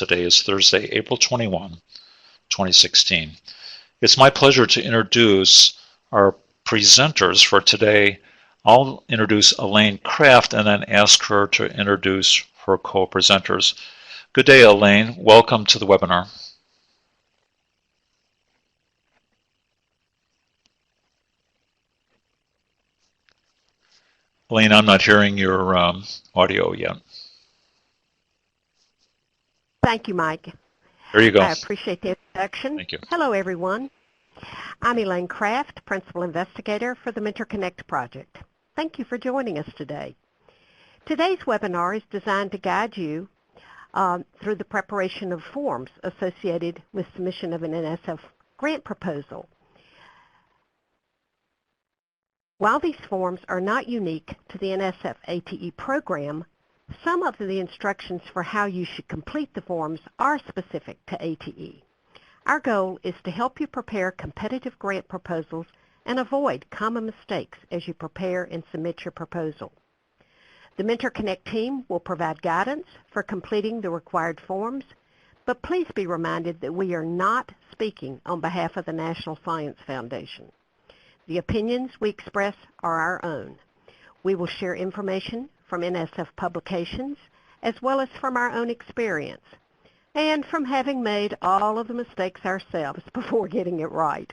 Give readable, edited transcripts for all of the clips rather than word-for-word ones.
Today is Thursday, April 21, 2016. It's my pleasure to introduce our presenters for today. I'll introduce Elaine Kraft and then ask her to introduce her co-presenters. Good day, Elaine. Welcome to the webinar. Elaine, I'm not hearing your audio yet. Thank you, Mike. There you go. I appreciate the introduction. Thank you. Hello, everyone. I'm Elaine Kraft, Principal Investigator for the Mentor Connect project. Thank you for joining us today. Today's webinar is designed to guide you through the preparation of forms associated with submission of an NSF grant proposal. While these forms are not unique to the NSF ATE program, some of the instructions for how you should complete the forms are specific to ATE. Our goal is to help you prepare competitive grant proposals and avoid common mistakes as you prepare and submit your proposal. The Mentor Connect team will provide guidance for completing the required forms, but please be reminded that we are not speaking on behalf of the National Science Foundation. The opinions we express are our own. We will share information from NSF publications as well as from our own experience and from having made all of the mistakes ourselves before getting it right.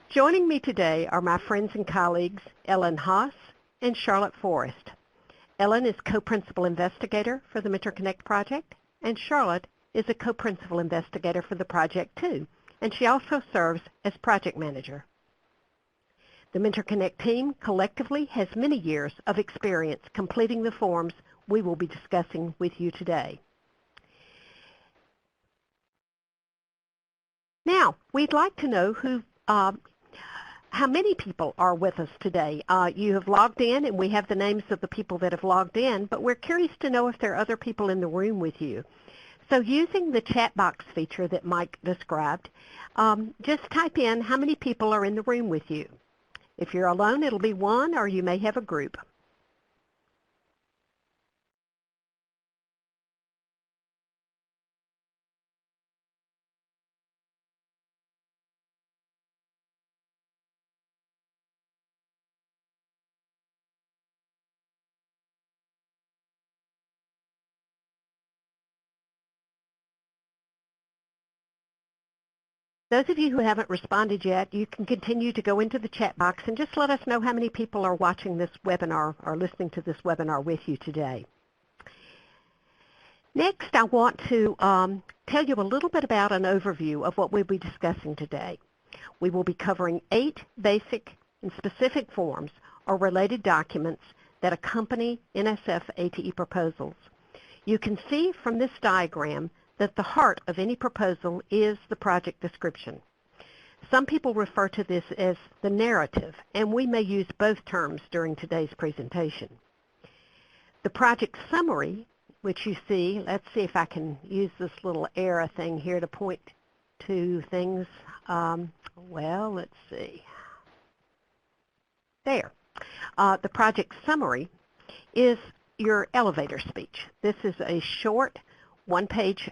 Joining me today are my friends and colleagues Ellen Haas and Charlotte Forrest. Ellen is co-principal investigator for the Mentor Connect project, and Charlotte is a co-principal investigator for the project too, and she also serves as project manager. The Mentor Connect team collectively has many years of experience completing the forms we will be discussing with you today. Now, we'd like to know how many people are with us today. You have logged in, and we have the names of the people that have logged in, but we're curious to know if there are other people in the room with you. So using the chat box feature that Mike described, just type in how many people are in the room with you. If you're alone, it'll be one, or you may have a group. Those of you who haven't responded yet, you can continue to go into the chat box and just let us know how many people are watching this webinar or listening to this webinar with you today. Next, I want to tell you a little bit about an overview of what we'll be discussing today. We will be covering 8 basic and specific forms or related documents that accompany NSF ATE proposals. You can see from this diagram that the heart of any proposal is the project description. Some people refer to this as the narrative, and we may use both terms during today's presentation. The project summary, which you see, let's see if I can use this little arrow thing here to point to things. Well, let's see. There. The project summary is your elevator speech. This is a short one-page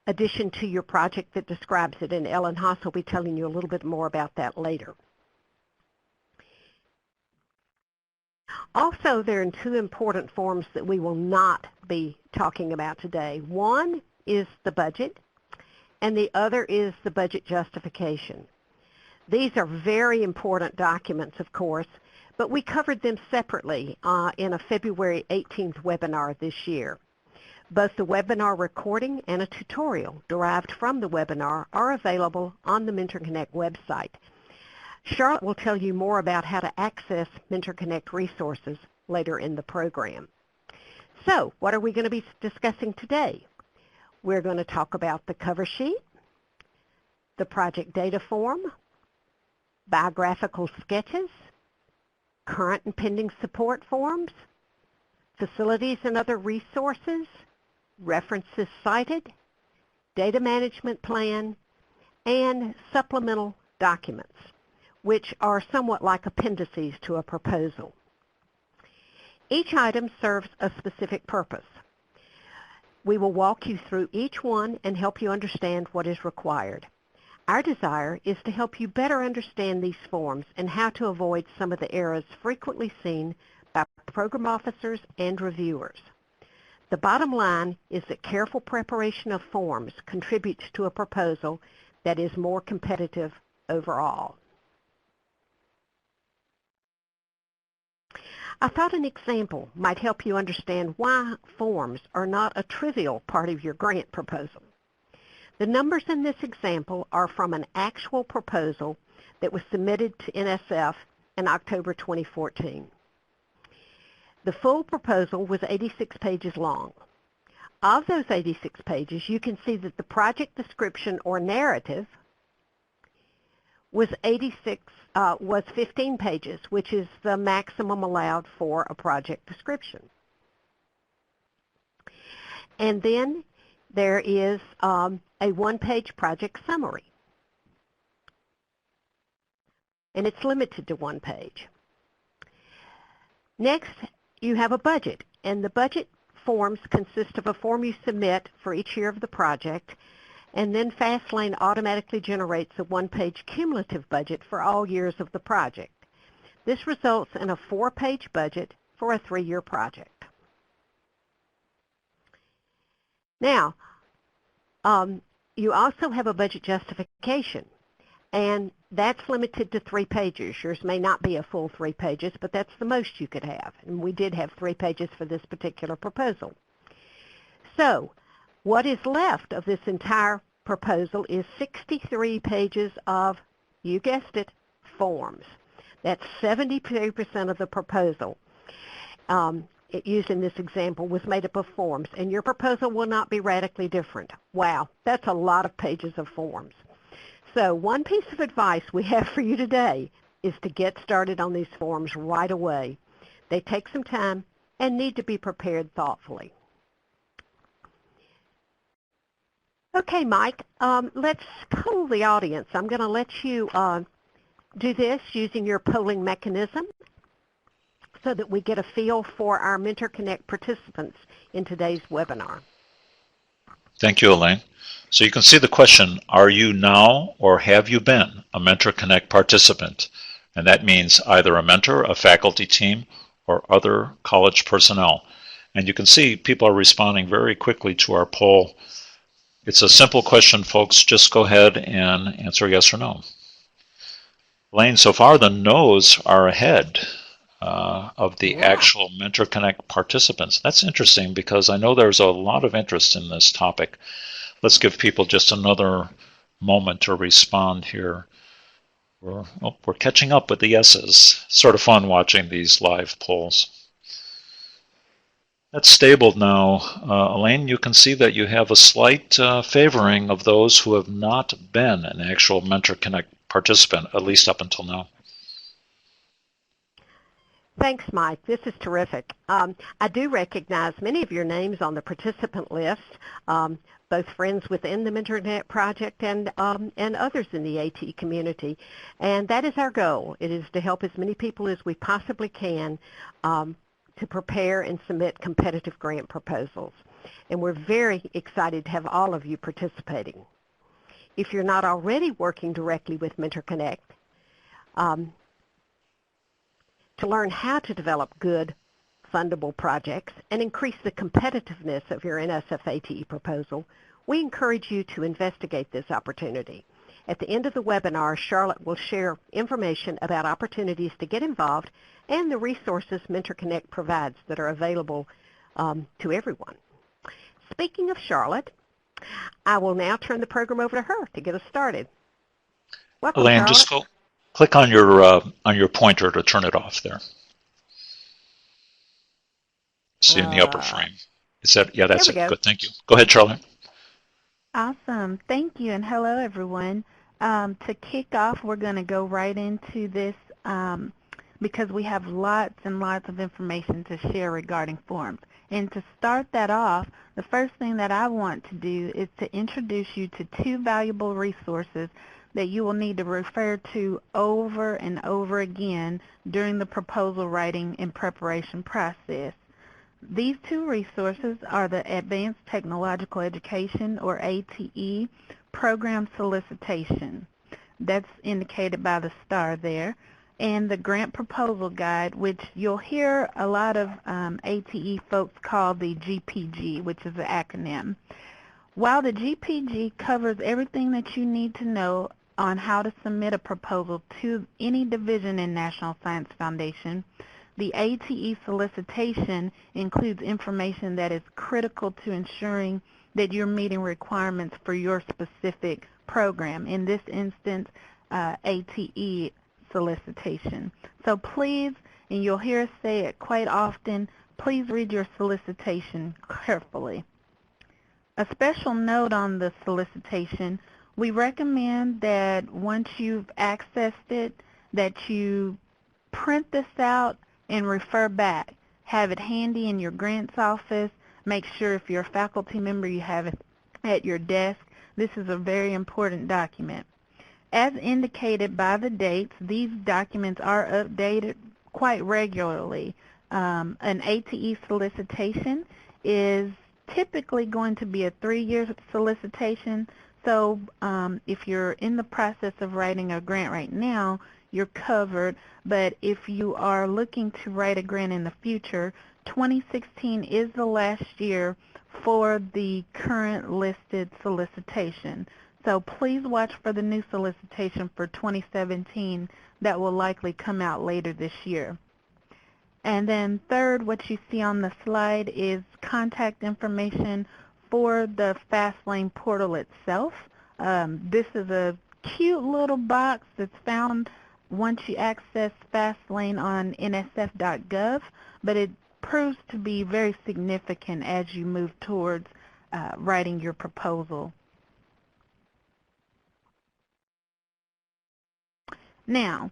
addition to your project that describes it, and Ellen Haas will be telling you a little bit more about that later. Also, there are 2 important forms that we will not be talking about today. One is the budget, and the other is the budget justification. These are very important documents, of course, but we covered them separately in a February 18th webinar this year. Both the webinar recording and a tutorial derived from the webinar are available on the Mentor Connect website. Charlotte will tell you more about how to access Mentor Connect resources later in the program. So, what are we going to be discussing today? We're going to talk about the cover sheet, the project data form, biographical sketches, current and pending support forms, facilities and other resources, references cited, data management plan, and supplemental documents, which are somewhat like appendices to a proposal. Each item serves a specific purpose. We will walk you through each one and help you understand what is required. Our desire is to help you better understand these forms and how to avoid some of the errors frequently seen by program officers and reviewers. The bottom line is that careful preparation of forms contributes to a proposal that is more competitive overall. I thought an example might help you understand why forms are not a trivial part of your grant proposal. The numbers in this example are from an actual proposal that was submitted to NSF in October 2014. The full proposal was 86 pages long. Of those 86 pages, you can see that the project description or narrative was 15 pages, which is the maximum allowed for a project description. And then there is a one-page project summary, and it's limited to one page. Next, you have a budget, and the budget forms consist of a form you submit for each year of the project, and then Fastlane automatically generates a one-page cumulative budget for all years of the project. This results in a 4-page budget for a 3-year project. Now, you also have a budget justification, and that's limited to 3 pages. Yours may not be a full 3 pages, but that's the most you could have, and we did have 3 pages for this particular proposal. So, what is left of this entire proposal is 63 pages of, you guessed it, forms. That's 73% of the proposal. Used in this example was made up of forms, and your proposal will not be radically different. Wow, that's a lot of pages of forms. So one piece of advice we have for you today is to get started on these forms right away. They take some time and need to be prepared thoughtfully. Okay, Mike, let's poll the audience. I'm going to let you do this using your polling mechanism so that we get a feel for our Mentor Connect participants in today's webinar. Thank you, Elaine. So you can see the question, are you now or have you been a Mentor Connect participant? And that means either a mentor, a faculty team, or other college personnel. And you can see people are responding very quickly to our poll. It's a simple question, folks. Just go ahead and answer yes or no. Elaine, so far the no's are ahead of the actual Mentor Connect participants. That's interesting because I know there's a lot of interest in this topic. Let's give people just another moment to respond here. We're catching up with the yeses. Sort of fun watching these live polls. That's stable now. Elaine, you can see that you have a slight favoring of those who have not been an actual Mentor Connect participant, at least up until now. Thanks, Mike. This is terrific. I do recognize many of your names on the participant list, both friends within the Mentor Connect project and others in the ATE community. And that is our goal. It is to help as many people as we possibly can to prepare and submit competitive grant proposals. And we're very excited to have all of you participating. If you're not already working directly with Mentor Connect, to learn how to develop good, fundable projects and increase the competitiveness of your NSF ATE proposal, we encourage you to investigate this opportunity. At the end of the webinar, Charlotte will share information about opportunities to get involved and the resources Mentor Connect provides that are available to everyone. Speaking of Charlotte, I will now turn the program over to her to get us started. Welcome, Elaine, Charlotte. just go click on your pointer to turn it off there. See in the upper frame. Is that, yeah, that's it. Good, thank you. Go ahead, Charlotte. Awesome. Thank you, and hello, everyone. To kick off, we're going to go right into this because we have lots and lots of information to share regarding forms. And to start that off, the first thing that I want to do is to introduce you to 2 valuable resources that you will need to refer to over and over again during the proposal writing and preparation process. These two resources are the Advanced Technological Education, or ATE, Program Solicitation. That's indicated by the star there. And the Grant Proposal Guide, which you'll hear a lot of ATE folks call the GPG, which is the acronym. While the GPG covers everything that you need to know on how to submit a proposal to any division in National Science Foundation, the ATE solicitation includes information that is critical to ensuring that you're meeting requirements for your specific program. In this instance, ATE solicitation. So please, and you'll hear us say it quite often, please read your solicitation carefully. A special note on the solicitation, we recommend that once you've accessed it, that you print this out and refer back. Have it handy in your grants office. Make sure if you're a faculty member you have it at your desk. This is a very important document. As indicated by the dates, these documents are updated quite regularly. An ATE solicitation is typically going to be a 3-year solicitation. So if you're in the process of writing a grant right now, you're covered. But if you are looking to write a grant in the future, 2016 is the last year for the current listed solicitation. So please watch for the new solicitation for 2017 that will likely come out later this year. And then third, what you see on the slide is contact information for the Fastlane portal itself. This is a cute little box that's found once you access Fastlane on nsf.gov, but it proves to be very significant as you move towards writing your proposal. Now,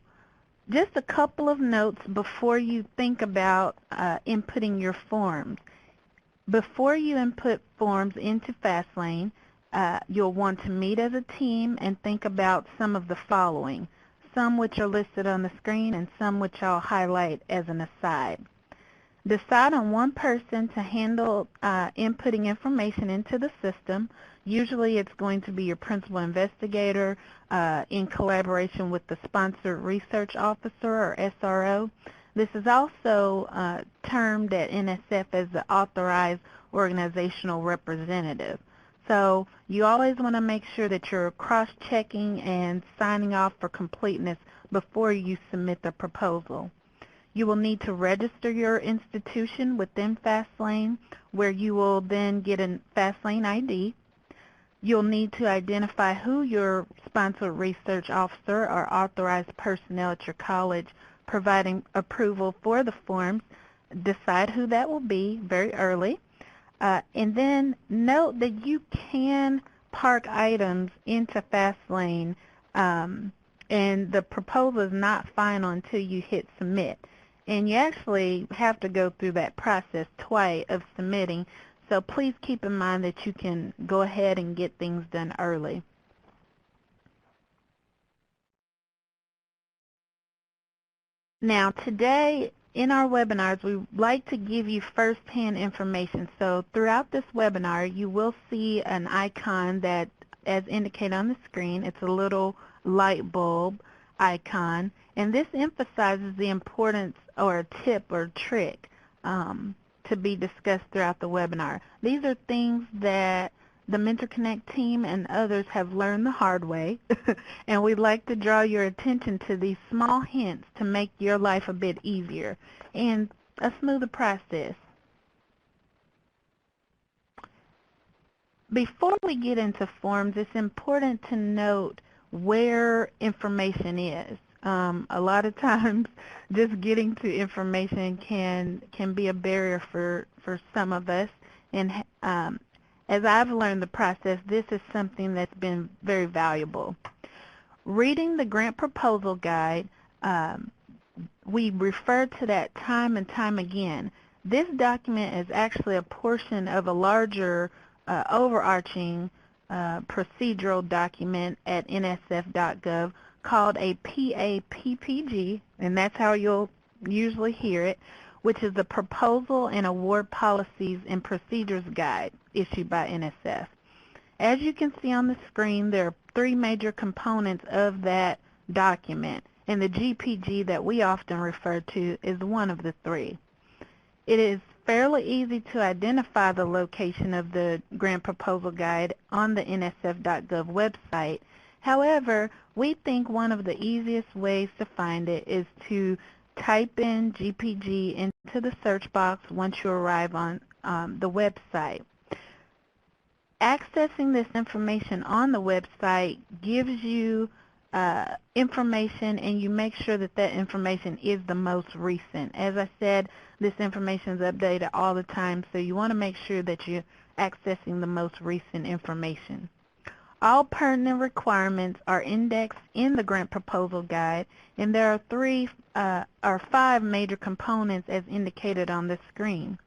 just a couple of notes before you think about inputting your forms. Before you input forms into Fastlane, you'll want to meet as a team and think about some of the following, some which are listed on the screen and some which I'll highlight as an aside. Decide on one person to handle inputting information into the system. Usually it's going to be your principal investigator in collaboration with the sponsored research officer, or SRO. This is also termed at NSF as the authorized organizational representative. So you always want to make sure that you're cross-checking and signing off for completeness before you submit the proposal. You will need to register your institution within Fastlane, where you will then get a Fastlane ID. You'll need to identify who your sponsored research officer or authorized personnel at your college providing approval for the forms. Decide who that will be very early. And then note that you can park items into Fastlane, and the proposal is not final until you hit submit. And you actually have to go through that process twice of submitting, so please keep in mind that you can go ahead and get things done early. Now today in our webinars we like to give you first-hand information. So throughout this webinar you will see an icon that, as indicated on the screen, it's a little light bulb icon, and this emphasizes the importance or a tip or trick to be discussed throughout the webinar. These are things that the Mentor Connect team and others have learned the hard way, and we'd like to draw your attention to these small hints to make your life a bit easier and a smoother process. Before we get into forms, it's important to note where information is. A lot of times just getting to information can be a barrier for some of us, and as I've learned the process, this is something that's been very valuable. Reading the grant proposal guide, we refer to that time and time again. This document is actually a portion of a larger overarching procedural document at nsf.gov called a PAPPG, and that's how you'll usually hear it, which is the Proposal and Award Policies and Procedures Guide issued by NSF. As you can see on the screen, there are three major components of that document, and the GPG that we often refer to is one of the three. It is fairly easy to identify the location of the Grant Proposal Guide on the nsf.gov website. However, we think one of the easiest ways to find it is to type in GPG into the search box once you arrive on the website. Accessing this information on the website gives you information, and you make sure that that information is the most recent. As I said, this information is updated all the time, so you want to make sure that you're accessing the most recent information. All pertinent requirements are indexed in the Grant Proposal Guide, and there are five major components as indicated on the screen.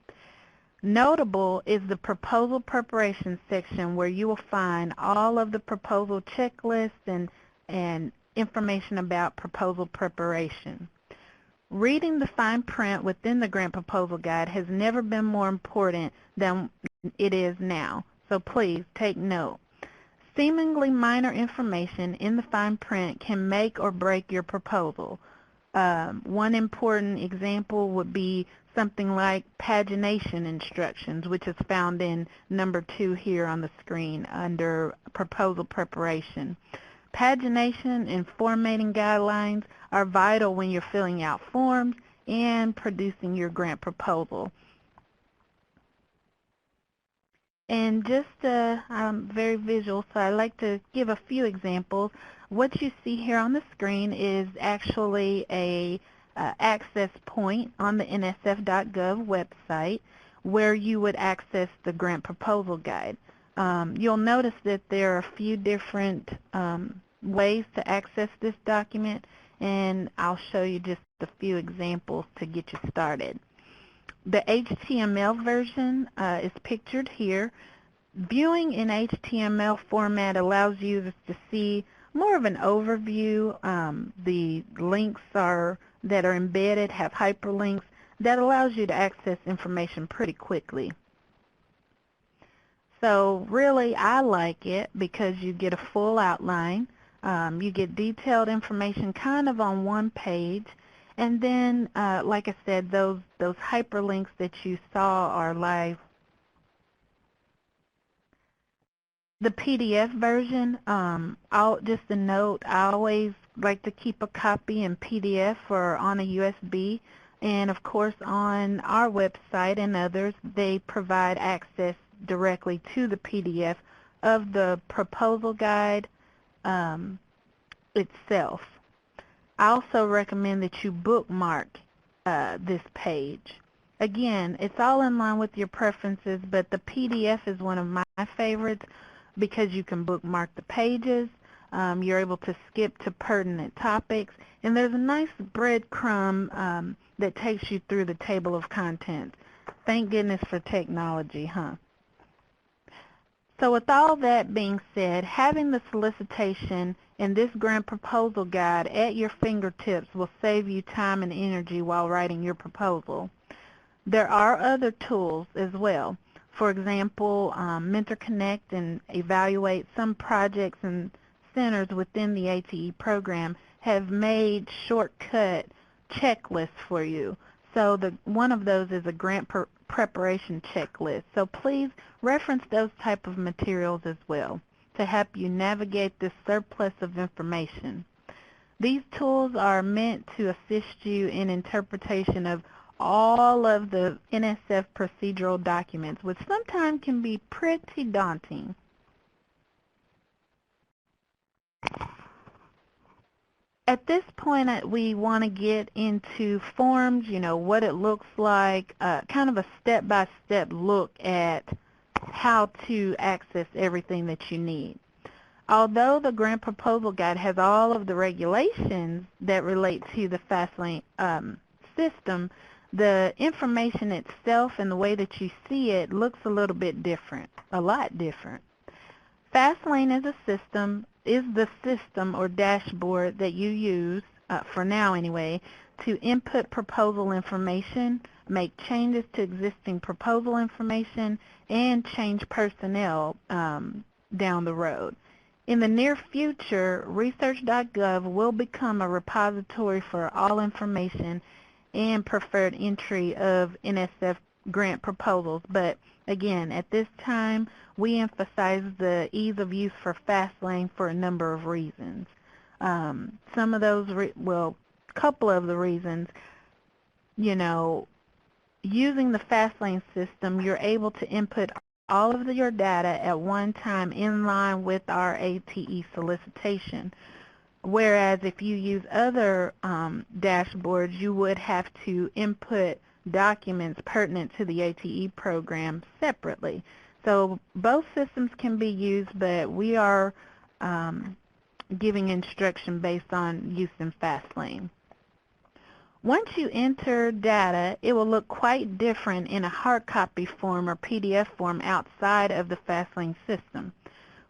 Notable is the proposal preparation section, where you will find all of the proposal checklists and information about proposal preparation. Reading the fine print within the Grant Proposal Guide has never been more important than it is now, so please take note. Seemingly minor information in the fine print can make or break your proposal. One important example would be something like pagination instructions, which is found in number 2 here on the screen under proposal preparation. Pagination and formatting guidelines are vital when you're filling out forms and producing your grant proposal. And just, I'm very visual, so I like to give a few examples. What you see here on the screen is actually a access point on the nsf.gov website where you would access the Grant Proposal Guide. You'll notice that there are a few different ways to access this document, and I'll show you just a few examples to get you started. The HTML version is pictured here. Viewing in HTML format allows users to see more of an overview. The links that are embedded have hyperlinks that allows you to access information pretty quickly. So really, I like it because you get a full outline. You get detailed information kind of on one page. And then, like I said, those hyperlinks that you saw are live. The PDF version, just a note, I always like to keep a copy in PDF or on a USB. And of course, on our website and others, they provide access directly to the PDF of the proposal guide itself. I also recommend that you bookmark this page. Again, it's all in line with your preferences, but the PDF is one of my favorites because you can bookmark the pages. You're able to skip to pertinent topics, and there's a nice breadcrumb that takes you through the table of contents. Thank goodness for technology, huh? So with all that being said, having the solicitation and this grant proposal guide at your fingertips will save you time and energy while writing your proposal. There are other tools as well. For example, Mentor Connect and Evaluate. Some projects and centers within the ATE program have made shortcut checklists for you. So one of those is a grant preparation checklist. So please reference those type of materials as well to help you navigate this surplus of information. These tools are meant to assist you in interpretation of all of the NSF procedural documents, which sometimes can be pretty daunting. At this point, we want to get into forms, what it looks like, kind of a step-by-step look at how to access everything that you need. Although the Grant Proposal Guide has all of the regulations that relate to the Fastlane system, the information itself and the way that you see it looks a little bit different, a lot different. Fastlane is the system or dashboard that you use, for now anyway, to input proposal information make changes to existing proposal information, and change personnel down the road. In the near future, research.gov will become a repository for all information and preferred entry of NSF grant proposals. But again, at this time, we emphasize the ease of use for Fastlane for a number of reasons. Some of those, a couple of the reasons, using the Fastlane system, you're able to input all of your data at one time in line with our ATE solicitation. Whereas if you use other dashboards, you would have to input documents pertinent to the ATE program separately. So both systems can be used, but we are giving instruction based on use in Fastlane. Once you enter data, it will look quite different in a hard copy form or PDF form outside of the Fastlane system.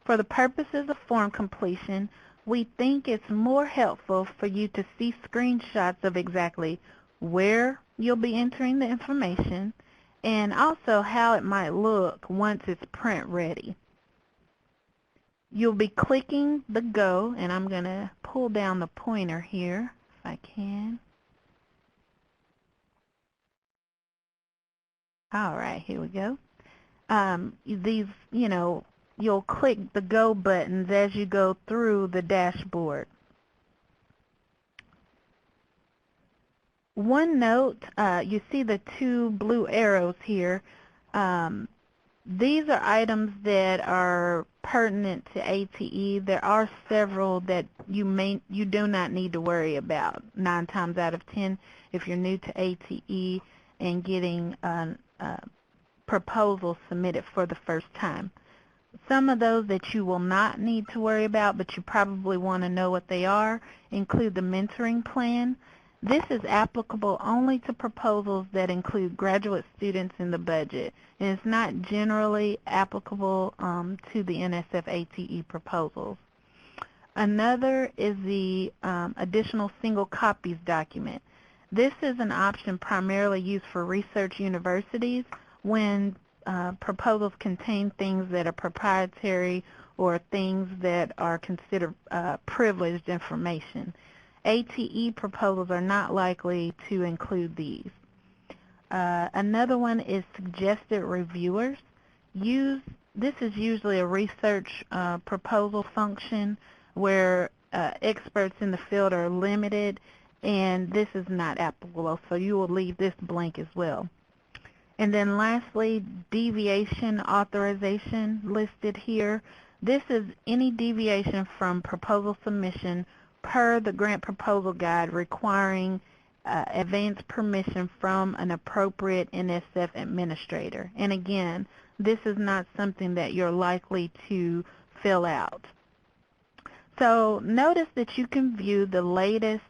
For the purposes of form completion, we think it's more helpful for you to see screenshots of exactly where you'll be entering the information and also how it might look once it's print ready. You'll be clicking the Go, and I'm going to pull down the pointer here if I can. All right, here we go. You'll click the Go buttons as you go through the dashboard. One note, you see the two blue arrows here. These are items that are pertinent to ATE. There are several that you do not need to worry about 9 times out of 10 if you're new to ATE and getting proposals submitted for the first time. Some of those that you will not need to worry about, but you probably want to know what they are, include the mentoring plan. This is applicable only to proposals that include graduate students in the budget, and it's not generally applicable to the NSF ATE proposals. Another is the additional single copies document. This is an option primarily used for research universities when proposals contain things that are proprietary or things that are considered privileged information. ATE proposals are not likely to include these. Another one is suggested reviewers. This is usually a research proposal function where experts in the field are limited, and this is not applicable, so you will leave this blank as well. And then lastly, deviation authorization listed here. This is any deviation from proposal submission per the grant proposal guide requiring advance permission from an appropriate NSF administrator. And again, this is not something that you're likely to fill out. So notice that you can view the latest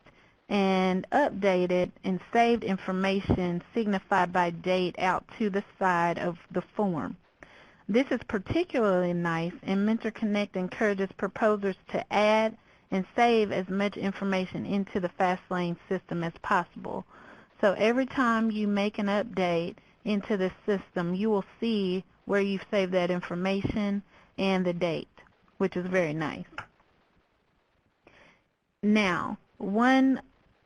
and updated and saved information signified by date out to the side of the form. This is particularly nice, and Mentor Connect encourages proposers to add and save as much information into the Fastlane system as possible. So every time you make an update into the system, you will see where you've saved that information and the date, which is very nice. Now, one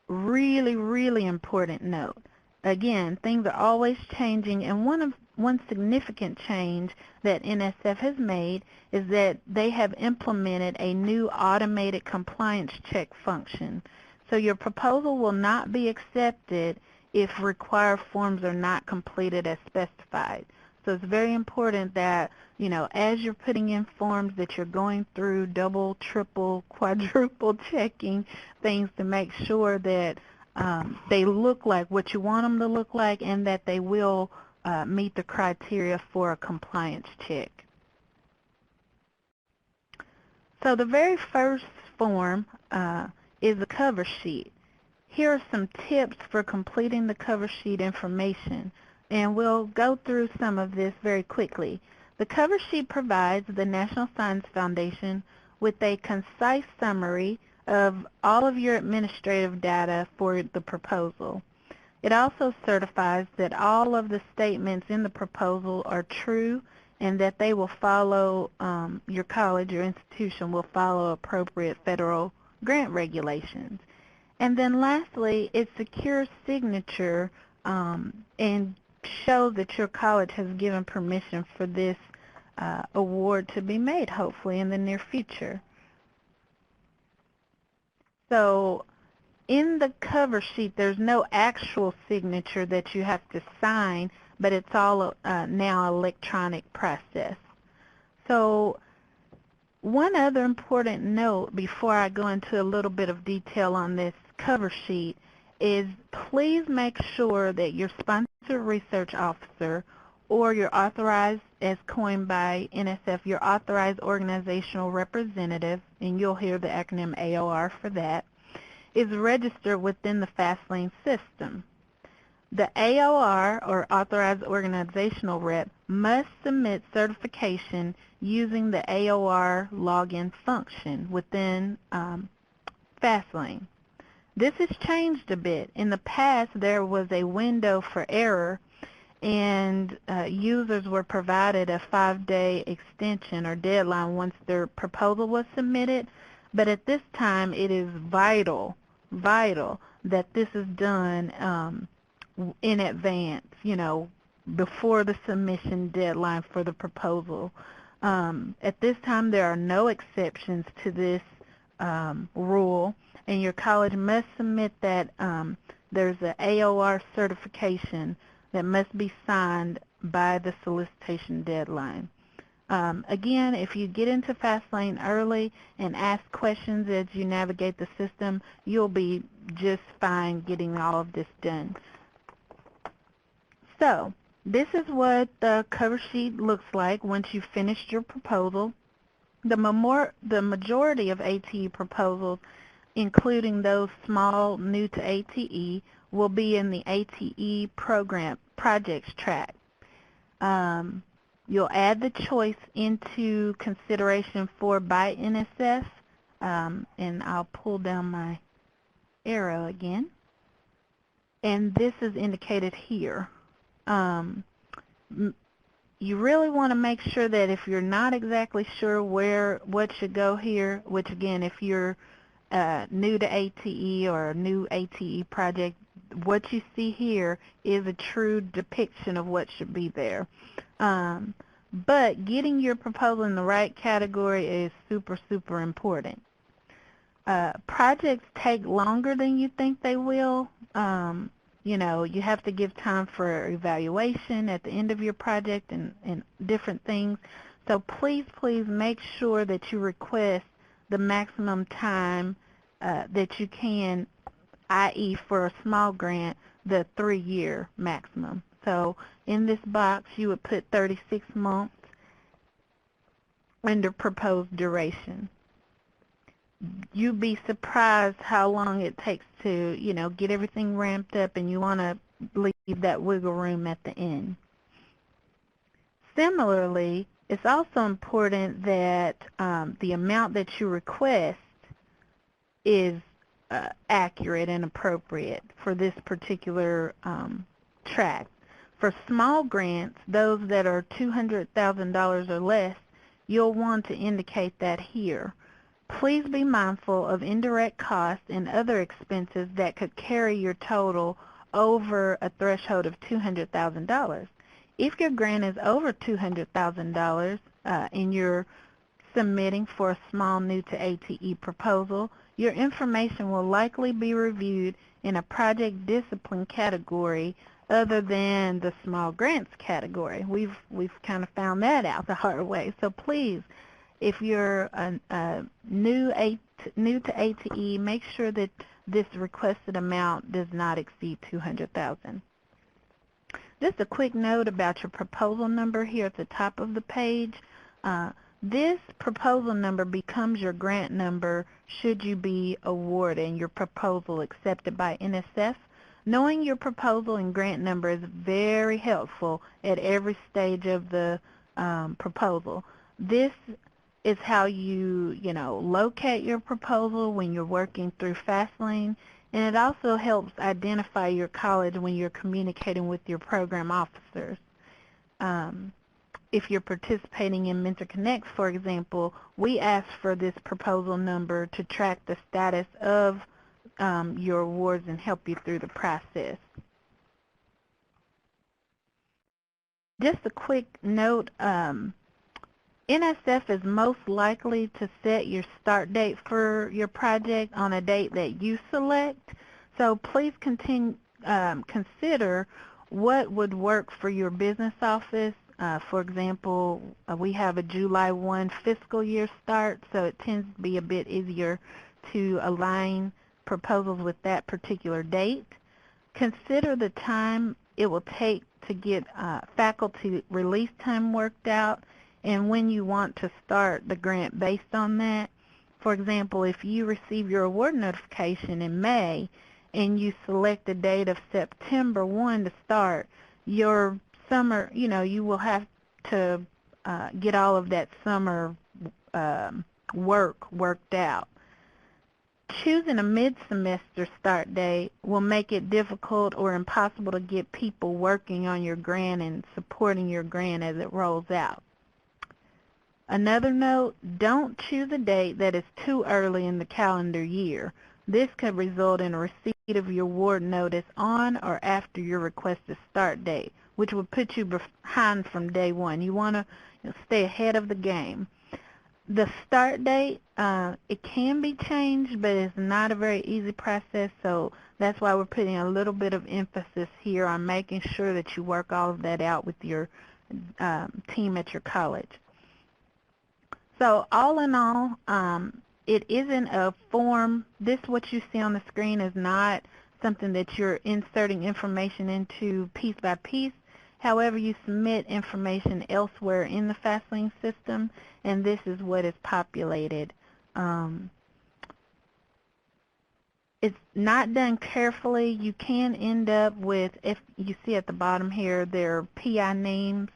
really important note. Again, things are always changing, and one significant change that NSF has made is that they have implemented a new automated compliance check function. So your proposal will not be accepted if required forms are not completed as specified. So it's very important that, as you're putting in forms, that you're going through double, triple, quadruple checking things to make sure that they look like what you want them to look like and that they will meet the criteria for a compliance check. So the very first form is a cover sheet. Here are some tips for completing the cover sheet information, and we'll go through some of this very quickly. The cover sheet provides the National Science Foundation with a concise summary of all of your administrative data for the proposal. It also certifies that all of the statements in the proposal are true and that they will follow, your college or institution will follow appropriate federal grant regulations. And then lastly, it secures signature and shows that your college has given permission for this award to be made, hopefully, in the near future. So in the cover sheet, there's no actual signature that you have to sign, but it's all now electronic process. So one other important note before I go into a little bit of detail on this cover sheet is please make sure that your sponsored research officer or your authorized, as coined by NSF, your authorized organizational representative, and you'll hear the acronym AOR for that, is registered within the Fastlane system. The AOR, or Authorized Organizational Rep, must submit certification using the AOR login function within Fastlane. This has changed a bit. In the past, there was a window for error, and users were provided a 5-day extension or deadline once their proposal was submitted. But at this time, it is vital that this is done in advance, before the submission deadline for the proposal. At this time, there are no exceptions to this rule, and your college must submit that there's an AOR certification that must be signed by the solicitation deadline. Again, if you get into Fastlane early and ask questions as you navigate the system, you'll be just fine getting all of this done. So this is what the cover sheet looks like once you've finished your proposal. The majority of ATE proposals, including those small, new to ATE, will be in the ATE program projects track. You'll add the choice into consideration for by NSF, and I'll pull down my arrow again. And this is indicated here. You really want to make sure that if you're not exactly sure what should go here, which again, if you're new to ATE or a new ATE project, what you see here is a true depiction of what should be there. But getting your proposal in the right category is super, super important. Projects take longer than you think they will. You have to give time for evaluation at the end of your project and different things. So please make sure that you request the maximum time that you can, i.e. for a small grant, the 3-year maximum. So in this box, you would put 36 months under proposed duration. You'd be surprised how long it takes to, get everything ramped up, and you want to leave that wiggle room at the end. Similarly, it's also important that the amount that you request is accurate and appropriate for this particular track. For small grants, those that are $200,000 or less, you'll want to indicate that here. Please be mindful of indirect costs and other expenses that could carry your total over a threshold of $200,000. If your grant is over $200,000 and you're submitting for a small new to ATE proposal, your information will likely be reviewed in a project discipline category other than the small grants category. We've kind of found that out the hard way. So please, if you're new to ATE, make sure that this requested amount does not exceed $200,000. Just a quick note about your proposal number here at the top of the page. This proposal number becomes your grant number should you be awarded and your proposal accepted by NSF. Knowing your proposal and grant number is very helpful at every stage of the proposal. This is how you locate your proposal when you're working through Fastlane, and it also helps identify your college when you're communicating with your program officers. If you're participating in Mentor Connects, for example, we ask for this proposal number to track the status of your awards and help you through the process. Just a quick note, NSF is most likely to set your start date for your project on a date that you select, so please consider what would work for your business office. For example, we have a July 1 fiscal year start, so it tends to be a bit easier to align proposals with that particular date. Consider the time it will take to get faculty release time worked out and when you want to start the grant based on that. For example, if you receive your award notification in May and you select a date of September 1 to start, your summer, you will have to get all of that summer worked out. Choosing a mid-semester start date will make it difficult or impossible to get people working on your grant and supporting your grant as it rolls out. Another note, don't choose a date that is too early in the calendar year. This could result in a receipt of your award notice on or after your requested start date, which will put you behind from day one. You want to stay ahead of the game. The start date, it can be changed, but it's not a very easy process, so that's why we're putting a little bit of emphasis here on making sure that you work all of that out with your team at your college. So all in all, it isn't a form. What you see on the screen is not something that you're inserting information into piece by piece. However, you submit information elsewhere in the Fastlane system, and this is what is populated. It's not done carefully. You can end up with, if you see at the bottom here, their PI names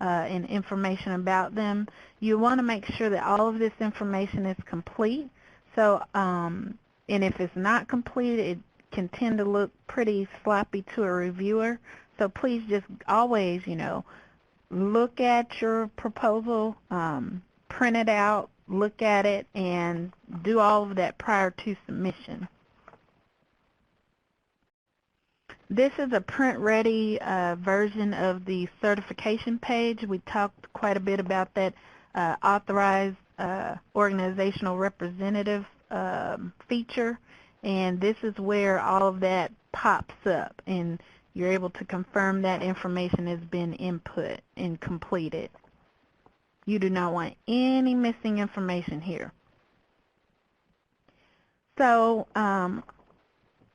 and information about them. You want to make sure that all of this information is complete. So, and if it's not complete, it can tend to look pretty sloppy to a reviewer. So please just always, look at your proposal, print it out, look at it, and do all of that prior to submission. This is a print-ready version of the certification page. We talked quite a bit about that authorized organizational representative feature, and this is where all of that pops up, and you're able to confirm that information has been input and completed. You do not want any missing information here. So,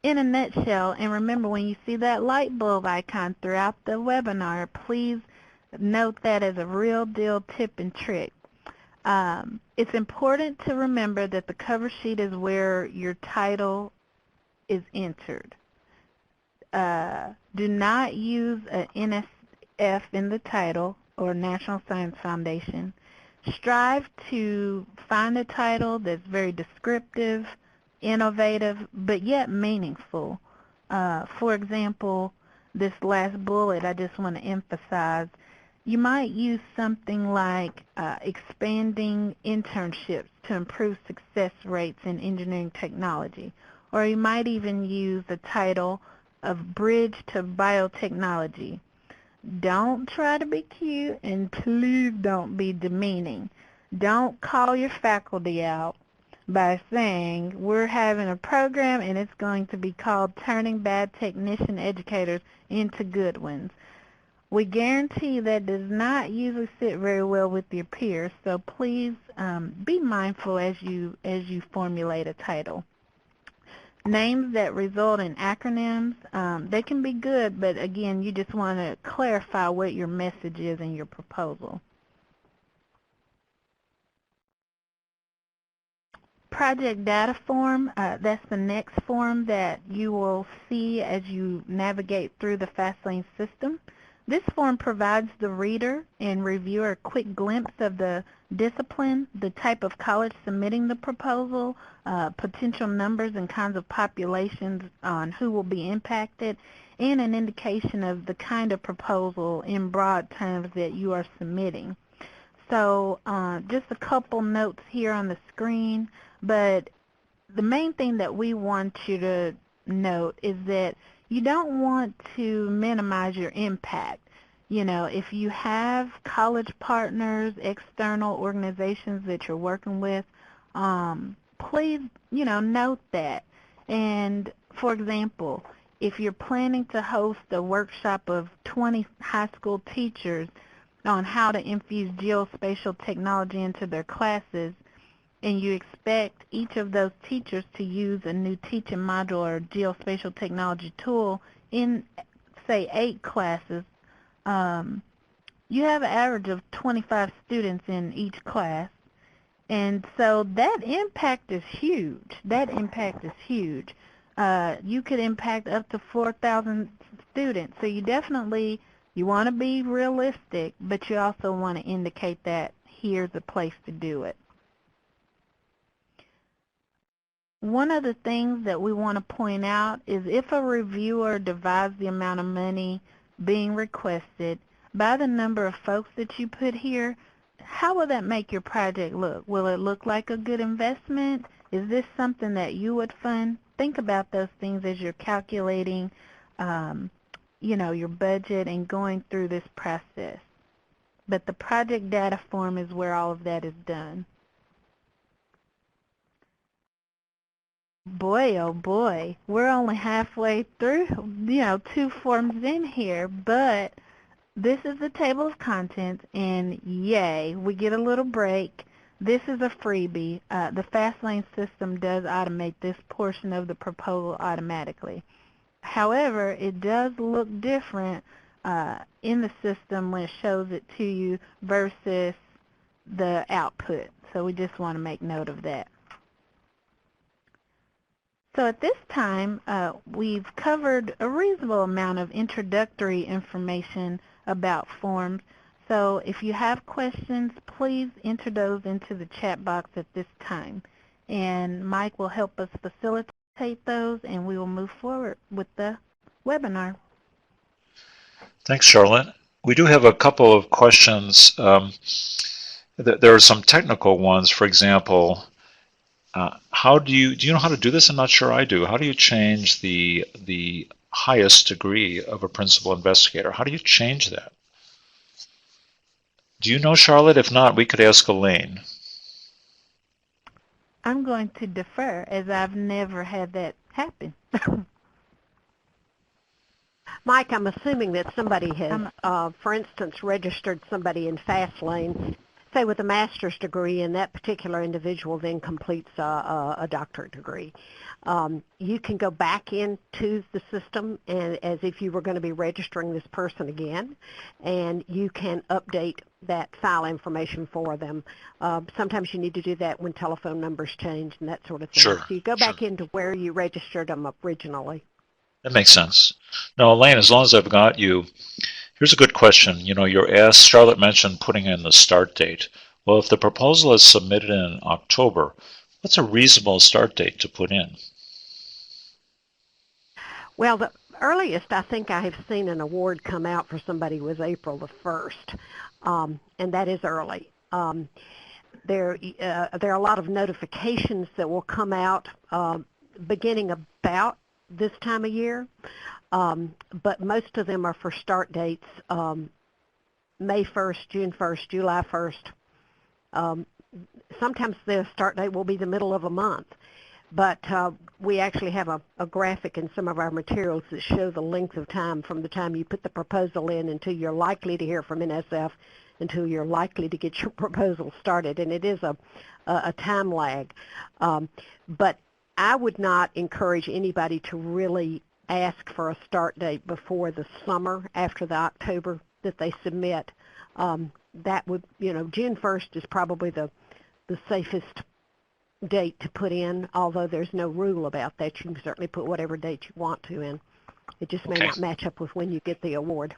in a nutshell, and remember when you see that light bulb icon throughout the webinar, please note that as a real deal tip and trick. It's important to remember that the cover sheet is where your title is entered. Do not use an NSF in the title or National Science Foundation. Strive to find a title that's very descriptive, innovative, but yet meaningful. For example, this last bullet I just want to emphasize, you might use something like expanding internships to improve success rates in engineering technology, or you might even use the title of Bridge to Biotechnology. Don't try to be cute, and please don't be demeaning. Don't call your faculty out by saying we're having a program and it's going to be called Turning Bad Technician Educators into Good Ones. We guarantee that does not usually sit very well with your peers, so please be mindful as you formulate a title. Names that result in acronyms, they can be good, but again, you just want to clarify what your message is in your proposal. Project data form, that's the next form that you will see as you navigate through the Fastlane system. This form provides the reader and reviewer a quick glimpse of the discipline, the type of college submitting the proposal, potential numbers and kinds of populations on who will be impacted, and an indication of the kind of proposal in broad terms that you are submitting. So just a couple notes here on the screen, but the main thing that we want you to note is that you don't want to minimize your impact. You know, if you have college partners, external organizations that you're working with, please, note that. And for example, if you're planning to host a workshop of 20 high school teachers on how to infuse geospatial technology into their classes, and you expect each of those teachers to use a new teaching module or geospatial technology tool in, say, 8 classes, you have an average of 25 students in each class. And so that impact is huge. That impact is huge. You could impact up to 4,000 students. So you want to be realistic, but you also want to indicate that here's a place to do it. One of the things that we want to point out is if a reviewer divides the amount of money being requested by the number of folks that you put here, how will that make your project look? Will it look like a good investment? Is this something that you would fund? Think about those things as you're calculating, your budget and going through this process. But the project data form is where all of that is done. Boy, oh boy, we're only halfway through, 2 forms in here, but this is the table of contents, and yay, we get a little break. This is a freebie. The Fastlane system does automate this portion of the proposal automatically. However, it does look different in the system when it shows it to you versus the output, so we just want to make note of that. So at this time, we've covered a reasonable amount of introductory information about forms. So if you have questions, please enter those into the chat box at this time. And Mike will help us facilitate those, and we will move forward with the webinar. Thanks, Charlotte. We do have a couple of questions. There are some technical ones. For example, do you know how to do this? I'm not sure I do. How do you change the highest degree of a principal investigator? How do you change that? Do you know, Charlotte? If not, we could ask Elaine. I'm going to defer, as I've never had that happen. Mike, I'm assuming that somebody has, for instance, registered somebody in Fastlane, say with a master's degree, and that particular individual then completes a doctorate degree. You can go back into the system and as if you were going to be registering this person again, and you can update that file information for them. Sometimes you need to do that when telephone numbers change and that sort of thing. Sure. So you go back into where you registered them originally. That makes sense. Now, Elaine, as long as I've got you, here's a good question. You're asked, Charlotte mentioned putting in the start date. Well, if the proposal is submitted in October, what's a reasonable start date to put in? Well, the earliest I think I have seen an award come out for somebody was April the 1st, and that is early. There are a lot of notifications that will come out beginning about this time of year, but most of them are for start dates May 1st, June 1st, July 1st. Sometimes the start date will be the middle of a month, but we actually have a graphic in some of our materials that show the length of time from the time you put the proposal in until you're likely to hear from NSF, until you're likely to get your proposal started, and it is a time lag. But I would not encourage anybody to really ask for a start date before the summer, after the October that they submit. That would, June 1st is probably the safest date to put in, although there's no rule about that. You can certainly put whatever date you want to in. It just may not match up with when you get the award.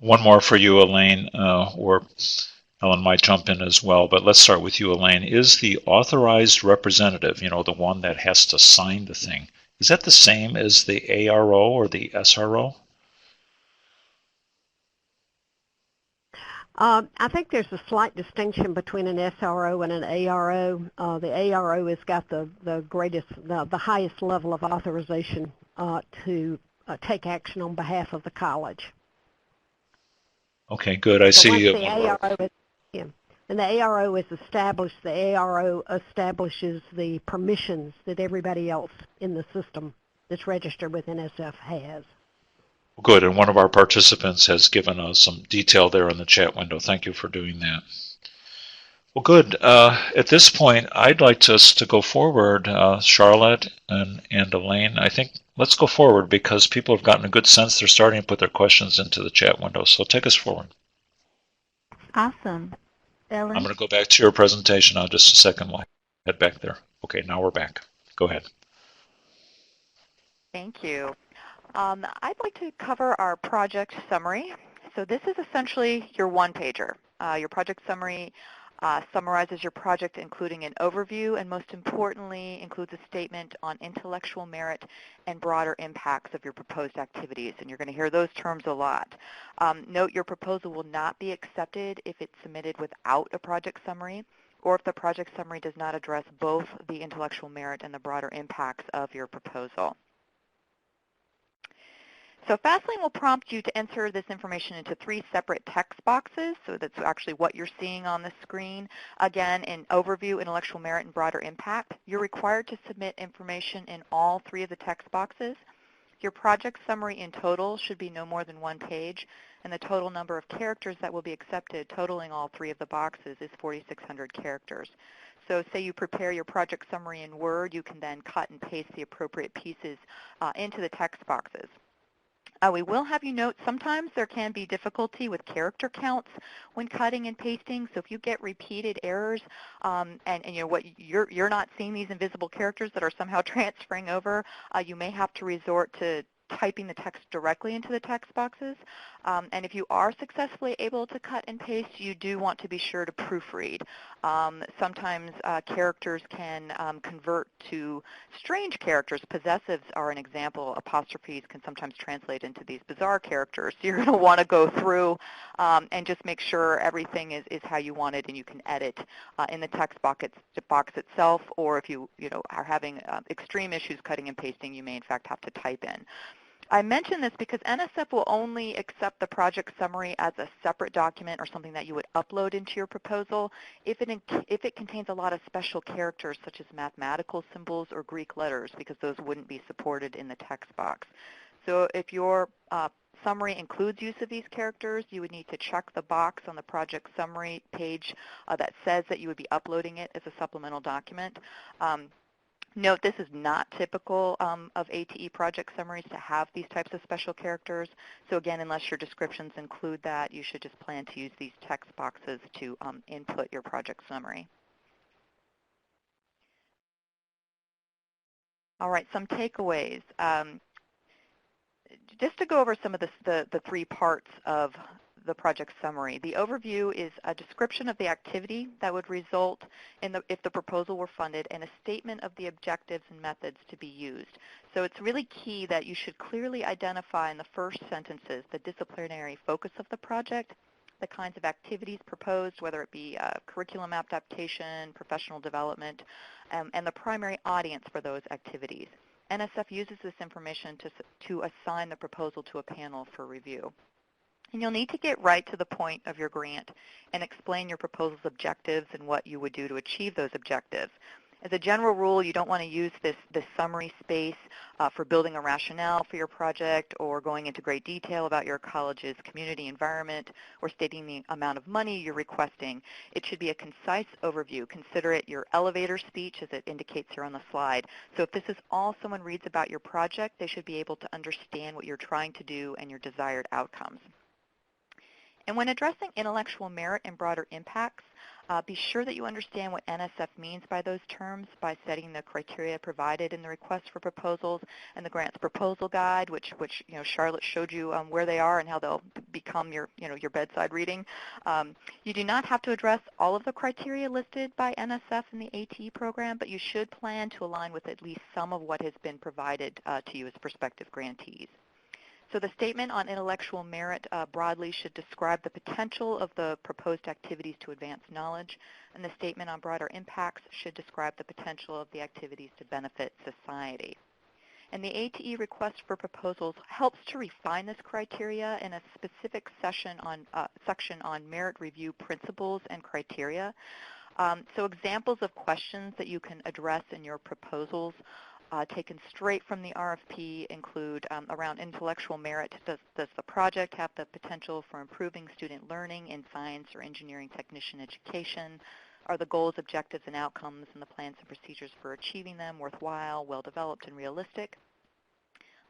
One more for you, Elaine, or Ellen might jump in as well, but let's start with you, Elaine. Is the authorized representative, the one that has to sign the thing, is that the same as the ARO or the SRO? I think there's a slight distinction between an SRO and an ARO. The ARO has got the highest level of authorization to take action on behalf of the college. Okay, good. I So see. once the ARO is, yeah, and the ARO is established, the ARO establishes the permissions that everybody else in the system that's registered with NSF has. Good, and one of our participants has given us some detail there in the chat window. Thank you for doing that. Well, good. At this point, I'd like us to go forward, Charlotte and Elaine. I think let's go forward because people have gotten a good sense. They're starting to put their questions into the chat window. So take us forward. Awesome. Ellen? I'm going to go back to your presentation now just a second while I head back there. Okay, now we're back. Go ahead. Thank you. I'd like to cover our project summary. So this is essentially your one-pager. Your project summary summarizes your project, including an overview, and most importantly, includes a statement on intellectual merit and broader impacts of your proposed activities. And you're going to hear those terms a lot. Note your proposal will not be accepted if it's submitted without a project summary, or if the project summary does not address both the intellectual merit and the broader impacts of your proposal. So Fastlane will prompt you to enter this information into 3 separate text boxes. So that's actually what you're seeing on the screen. Again, in overview, intellectual merit, and broader impact, you're required to submit information in all 3 of the text boxes. Your project summary in total should be no more than 1 page, and the total number of characters that will be accepted, totaling all 3 of the boxes, is 4,600 characters. So say you prepare your project summary in Word, you can then cut and paste the appropriate pieces into the text boxes. We will have you note sometimes there can be difficulty with character counts when cutting and pasting. So if you get repeated errors and you're not seeing these invisible characters that are somehow transferring over, you may have to resort to typing the text directly into the text boxes. And if you are successfully able to cut and paste, you do want to be sure to proofread. Sometimes characters can convert to strange characters. Possessives are an example. Apostrophes can sometimes translate into these bizarre characters. So you're going to want to go through and just make sure everything is how you want it, and you can edit in the text box itself, or if you are having extreme issues cutting and pasting, you may in fact have to type in. I mention this because NSF will only accept the project summary as a separate document or something that you would upload into your proposal if it contains a lot of special characters such as mathematical symbols or Greek letters, because those wouldn't be supported in the text box. So if your summary includes use of these characters, you would need to check the box on the project summary page that says that you would be uploading it as a supplemental document. Note this is not typical of ATE project summaries to have these types of special characters. So again, unless your descriptions include that, you should just plan to use these text boxes to input your project summary. All right, some takeaways. Just to go over some of the 3 parts of the project summary. The overview is a description of the activity that would result if the proposal were funded, and a statement of the objectives and methods to be used. So it's really key that you should clearly identify in the first sentences the disciplinary focus of the project, the kinds of activities proposed, whether it be curriculum adaptation, professional development, and the primary audience for those activities. NSF uses this information to assign the proposal to a panel for review. And you'll need to get right to the point of your grant and explain your proposal's objectives and what you would do to achieve those objectives. As a general rule, you don't want to use this summary space for building a rationale for your project or going into great detail about your college's community environment or stating the amount of money you're requesting. It should be a concise overview. Consider it your elevator speech, as it indicates here on the slide. So if this is all someone reads about your project, they should be able to understand what you're trying to do and your desired outcomes. And when addressing intellectual merit and broader impacts, Be sure that you understand what NSF means by those terms by studying the criteria provided in the request for proposals and the grants proposal guide, which Charlotte showed you where they are and how they'll become your bedside reading. You do not have to address all of the criteria listed by NSF in the ATE program, but you should plan to align with at least some of what has been provided to you as prospective grantees. So the statement on intellectual merit broadly should describe the potential of the proposed activities to advance knowledge, and the statement on broader impacts should describe the potential of the activities to benefit society. And the ATE request for proposals helps to refine this criteria in a specific section on merit review principles and criteria. So examples of questions that you can address in your proposals taken straight from the RFP include around intellectual merit. Does the project have the potential for improving student learning in science or engineering technician education? Are the goals, objectives, and outcomes and the plans and procedures for achieving them worthwhile, well-developed, and realistic?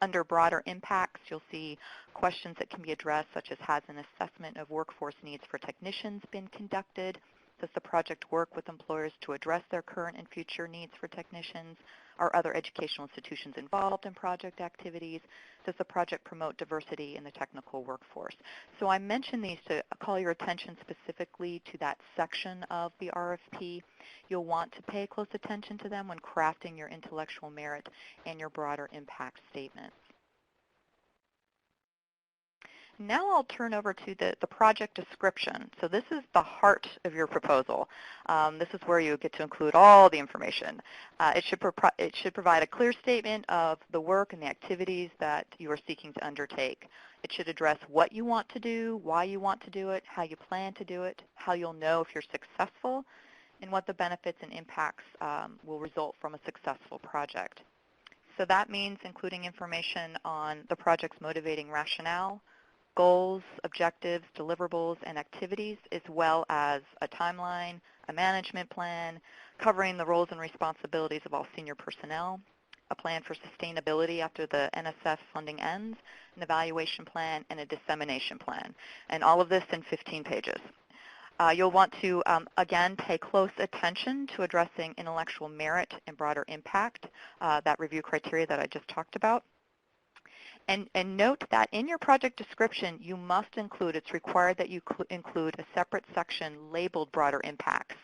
Under broader impacts, you'll see questions that can be addressed, such as has an assessment of workforce needs for technicians been conducted? Does the project work with employers to address their current and future needs for technicians? Are other educational institutions involved in project activities? Does the project promote diversity in the technical workforce? So I mention these to call your attention specifically to that section of the RFP. You'll want to pay close attention to them when crafting your intellectual merit and your broader impact statements. Now I'll turn over to the project description. So this is the heart of your proposal. This is where you get to include all the information. It should provide a clear statement of the work and the activities that you are seeking to undertake. It should address what you want to do, why you want to do it, how you plan to do it, how you'll know if you're successful, and what the benefits and impacts will result from a successful project. So that means including information on the project's motivating rationale, goals, objectives, deliverables, and activities, as well as a timeline, a management plan, covering the roles and responsibilities of all senior personnel, a plan for sustainability after the NSF funding ends, an evaluation plan, and a dissemination plan. And all of this in 15 pages. You'll want to, again, pay close attention to addressing intellectual merit and broader impact, that review criteria that I just talked about. And note that in your project description, you must include, it's required that you include a separate section labeled broader impacts,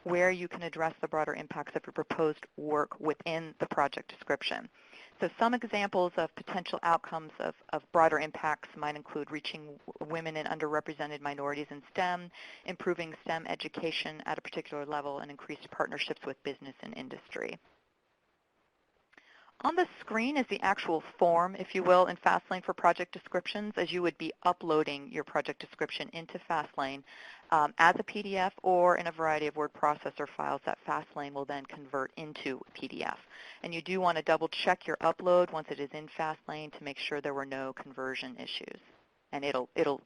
where you can address the broader impacts of your proposed work within the project description. So some examples of potential outcomes of broader impacts might include reaching women and underrepresented minorities in STEM, improving STEM education at a particular level, and increased partnerships with business and industry. On the screen is the actual form, if you will, in Fastlane for project descriptions, as you would be uploading your project description into Fastlane as a PDF or in a variety of word processor files that Fastlane will then convert into PDF. And you do want to double check your upload once it is in Fastlane to make sure there were no conversion issues. And it'll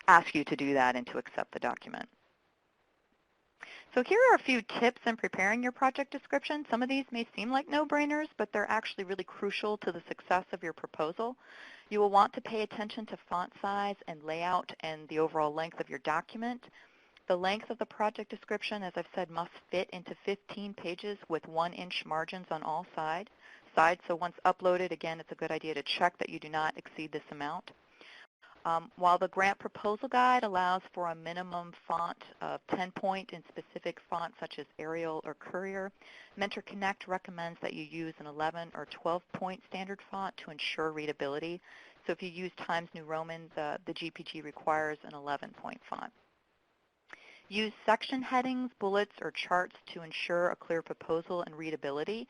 ask you to do that and to accept the document. So here are a few tips in preparing your project description. Some of these may seem like no-brainers, but they're actually really crucial to the success of your proposal. You will want to pay attention to font size and layout and the overall length of your document. The length of the project description, as I've said, must fit into 15 pages with 1-inch margins on all sides. So once uploaded, again, it's a good idea to check that you do not exceed this amount. While the grant proposal guide allows for a minimum font of 10-point in specific fonts such as Arial or Courier, Mentor Connect recommends that you use an 11 or 12-point standard font to ensure readability. So if you use Times New Roman, the GPG requires an 11-point font. Use section headings, bullets, or charts to ensure a clear proposal and readability.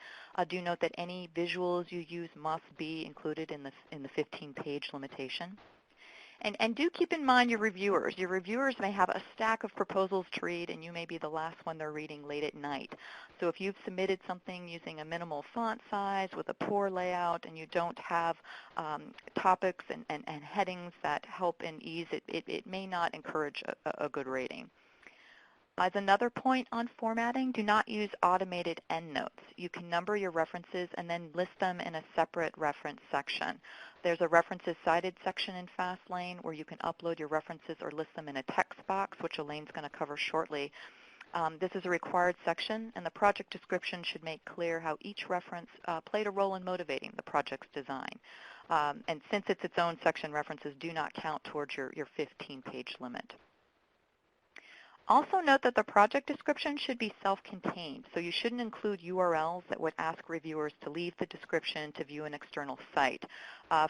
Do note that any visuals you use must be included in the 15-page limitation. And do keep in mind your reviewers. Your reviewers may have a stack of proposals to read, and you may be the last one they're reading late at night. So if you've submitted something using a minimal font size with a poor layout and you don't have topics and headings that help and ease, it may not encourage a good rating. As another point on formatting, do not use automated endnotes. You can number your references and then list them in a separate reference section. There's a references cited section in Fastlane where you can upload your references or list them in a text box, which Elaine's going to cover shortly. This is a required section, and the project description should make clear how each reference played a role in motivating the project's design. And since it's its own section, references do not count towards your 15-page limit. Also note that the project description should be self-contained, so you shouldn't include URLs that would ask reviewers to leave the description to view an external site.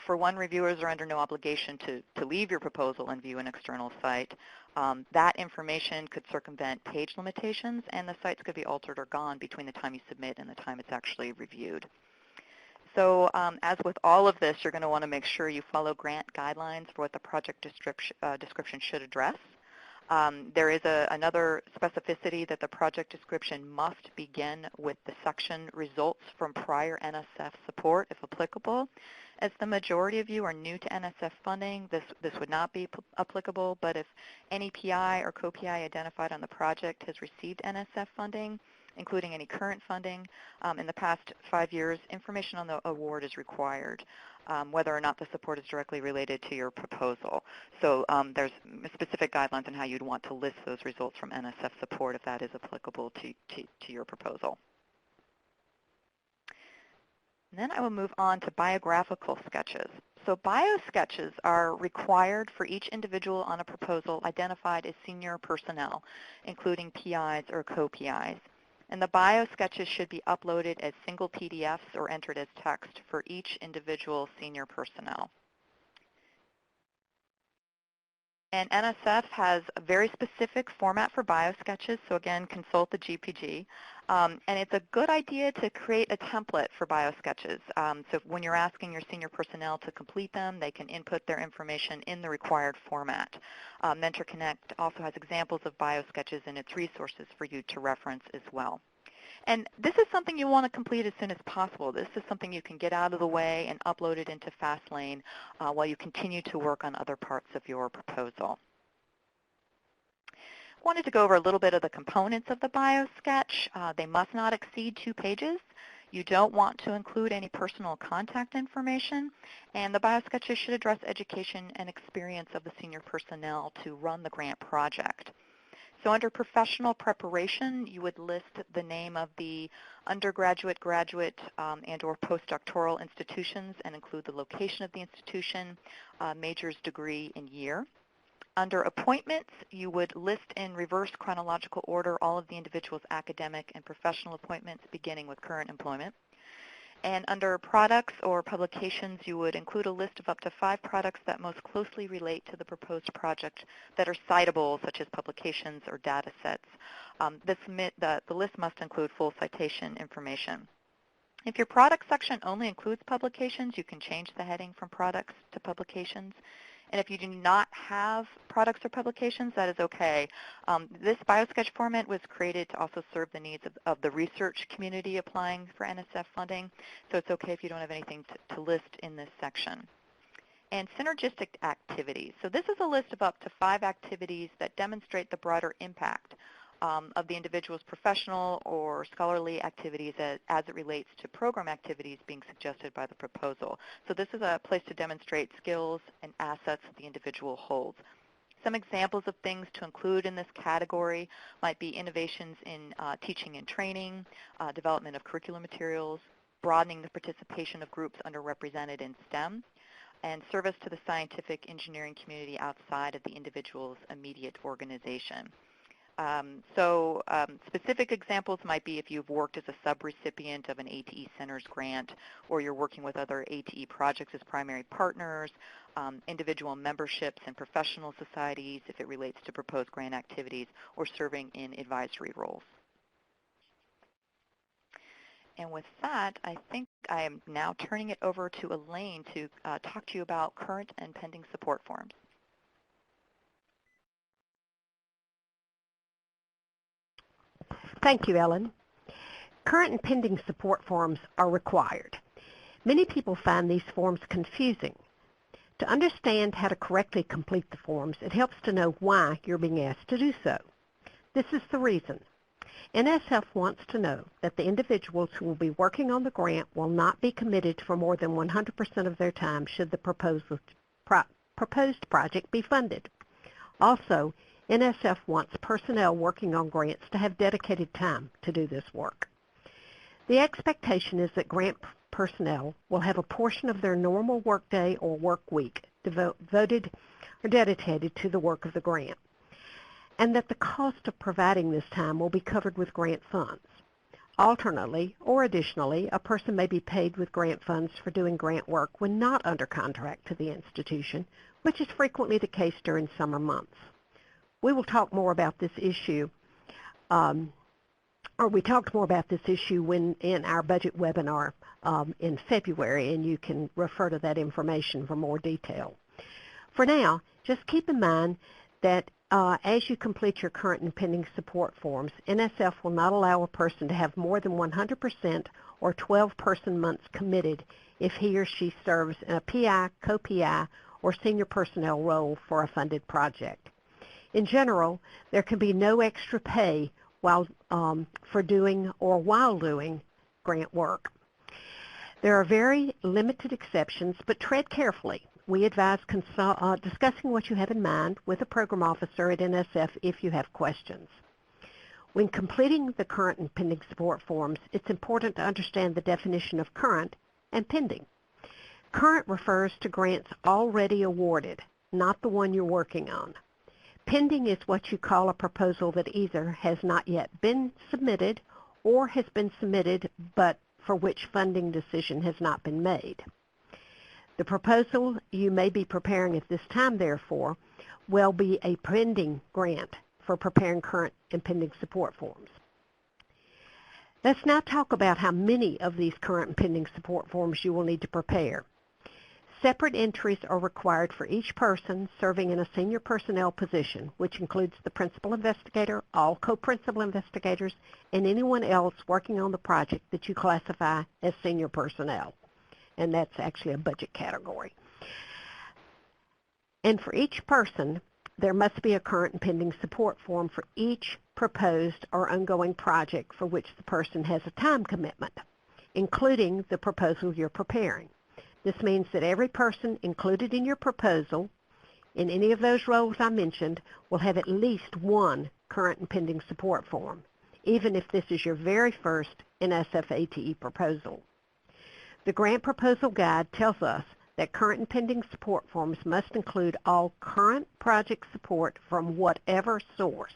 For one, reviewers are under no obligation to leave your proposal and view an external site. That information could circumvent page limitations, and the sites could be altered or gone between the time you submit and the time it's actually reviewed. So as with all of this, you're going to want to make sure you follow grant guidelines for what the project description should address. There is another specificity that the project description must begin with the section results from prior NSF support, if applicable. As the majority of you are new to NSF funding, this would not be applicable, but if any PI or co-PI identified on the project has received NSF funding, including any current funding, in the past 5 years, information on the award is required, whether or not the support is directly related to your proposal. So there's specific guidelines on how you'd want to list those results from NSF support if that is applicable to your proposal. And then I will move on to biographical sketches. So biosketches are required for each individual on a proposal identified as senior personnel, including PIs or co-PIs. And the biosketches should be uploaded as single PDFs or entered as text for each individual senior personnel. And NSF has a very specific format for biosketches, so again, consult the GPG. And it's a good idea to create a template for biosketches. So when you're asking your senior personnel to complete them, they can input their information in the required format. Mentor Connect also has examples of biosketches in its resources for you to reference as well. And this is something you want to complete as soon as possible. This is something you can get out of the way and upload it into Fastlane while you continue to work on other parts of your proposal. I wanted to go over a little bit of the components of the biosketch. They must not exceed 2 pages. You don't want to include any personal contact information, and the biosketches should address education and experience of the senior personnel to run the grant project. So under professional preparation, you would list the name of the undergraduate, graduate, and or postdoctoral institutions and include the location of the institution, major's degree, and year. Under appointments, you would list in reverse chronological order all of the individual's academic and professional appointments beginning with current employment. And under products or publications, you would include a list of up to 5 products that most closely relate to the proposed project that are citable, such as publications or data sets. The list must include full citation information. If your product section only includes publications, you can change the heading from products to publications. And if you do not have products or publications, that is okay. This Biosketch format was created to also serve the needs of the research community applying for NSF funding, so it's okay if you don't have anything to list in this section. And synergistic activities. So this is a list of up to 5 activities that demonstrate the broader impact of the individual's professional or scholarly activities as it relates to program activities being suggested by the proposal. So this is a place to demonstrate skills and assets the individual holds. Some examples of things to include in this category might be innovations in teaching and training, development of curriculum materials, broadening the participation of groups underrepresented in STEM, and service to the scientific engineering community outside of the individual's immediate organization. Specific examples might be if you've worked as a subrecipient of an ATE Centers grant, or you're working with other ATE projects as primary partners, individual memberships in professional societies if it relates to proposed grant activities, or serving in advisory roles. And with that, I think I am now turning it over to Elaine to talk to you about current and pending support forms. Thank you, Ellen. Current and pending support forms are required. Many people find these forms confusing. To understand how to correctly complete the forms, it helps to know why you're being asked to do so. This is the reason. NSF wants to know that the individuals who will be working on the grant will not be committed for more than 100% of their time should the proposed project be funded. Also, NSF wants personnel working on grants to have dedicated time to do this work. The expectation is that grant personnel will have a portion of their normal workday or work week devoted or dedicated to the work of the grant, and that the cost of providing this time will be covered with grant funds. Alternately, or additionally, a person may be paid with grant funds for doing grant work when not under contract to the institution, which is frequently the case during summer months. We will talk more about this issue, we talked more about this issue in our budget webinar in February, and you can refer to that information for more detail. For now, just keep in mind that as you complete your current and pending support forms, NSF will not allow a person to have more than 100% or 12 person months committed if he or she serves in a PI, co-PI, or senior personnel role for a funded project. In general, there can be no extra pay while doing grant work. There are very limited exceptions, but tread carefully. We advise discussing what you have in mind with a program officer at NSF if you have questions. When completing the current and pending support forms, it's important to understand the definition of current and pending. Current refers to grants already awarded, not the one you're working on. Pending is what you call a proposal that either has not yet been submitted or has been submitted but for which funding decision has not been made. The proposal you may be preparing at this time, therefore, will be a pending grant for preparing current and pending support forms. Let's now talk about how many of these current and pending support forms you will need to prepare. Separate entries are required for each person serving in a senior personnel position, which includes the principal investigator, all co-principal investigators, and anyone else working on the project that you classify as senior personnel. And that's actually a budget category. And for each person, there must be a current and pending support form for each proposed or ongoing project for which the person has a time commitment, including the proposal you're preparing. This means that every person included in your proposal, in any of those roles I mentioned, will have at least one current and pending support form, even if this is your very first NSF ATE proposal. The Grant Proposal Guide tells us that current and pending support forms must include all current project support from whatever source.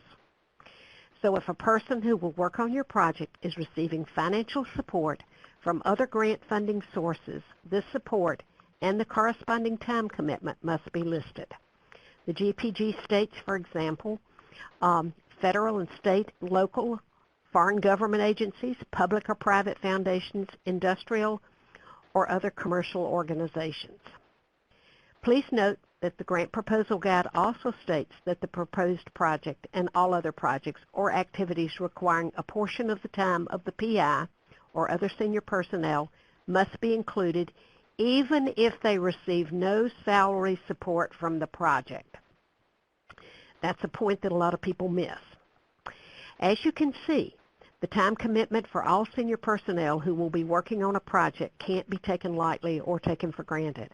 So if a person who will work on your project is receiving financial support from other grant funding sources, this support and the corresponding time commitment must be listed. The GPG states, for example, federal and state, local, foreign government agencies, public or private foundations, industrial, or other commercial organizations. Please note that the Grant Proposal Guide also states that the proposed project and all other projects or activities requiring a portion of the time of the PI or other senior personnel must be included even if they receive no salary support from the project. That's a point that a lot of people miss. As you can see, the time commitment for all senior personnel who will be working on a project can't be taken lightly or taken for granted.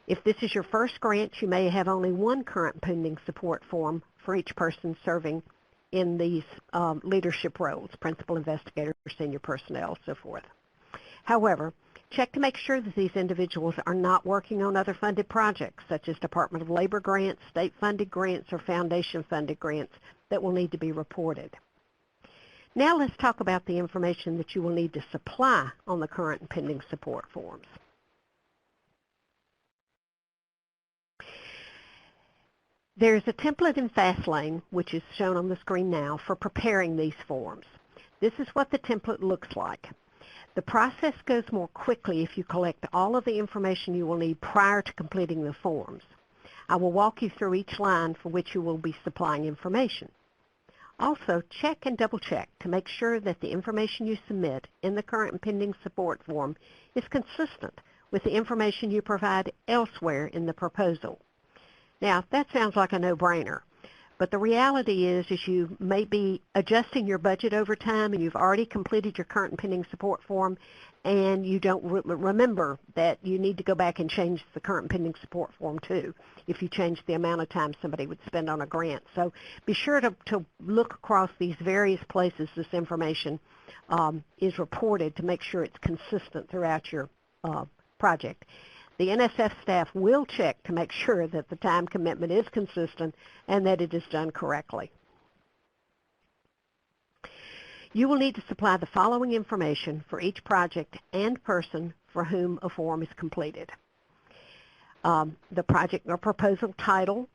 If this is your first grant, you may have only one current pending support form for each person serving in these leadership roles, principal investigator, senior personnel, so forth. However, check to make sure that these individuals are not working on other funded projects, such as Department of Labor grants, state-funded grants, or foundation-funded grants that will need to be reported. Now let's talk about the information that you will need to supply on the current and pending support forms. There's a template in Fastlane, which is shown on the screen now, for preparing these forms. This is what the template looks like. The process goes more quickly if you collect all of the information you will need prior to completing the forms. I will walk you through each line for which you will be supplying information. Also, check and double-check to make sure that the information you submit in the current and pending support form is consistent with the information you provide elsewhere in the proposal. Now, that sounds like a no-brainer, But the reality is you may be adjusting your budget over time and you've already completed your current and pending support form and you don't remember that you need to go back and change the current and pending support form too if you change the amount of time somebody would spend on a grant. So be sure to look across these various places this information is reported to make sure it's consistent throughout your project. The NSF staff will check to make sure that the time commitment is consistent and that it is done correctly. You will need to supply the following information for each project and person for whom a form is completed. The project or proposal title,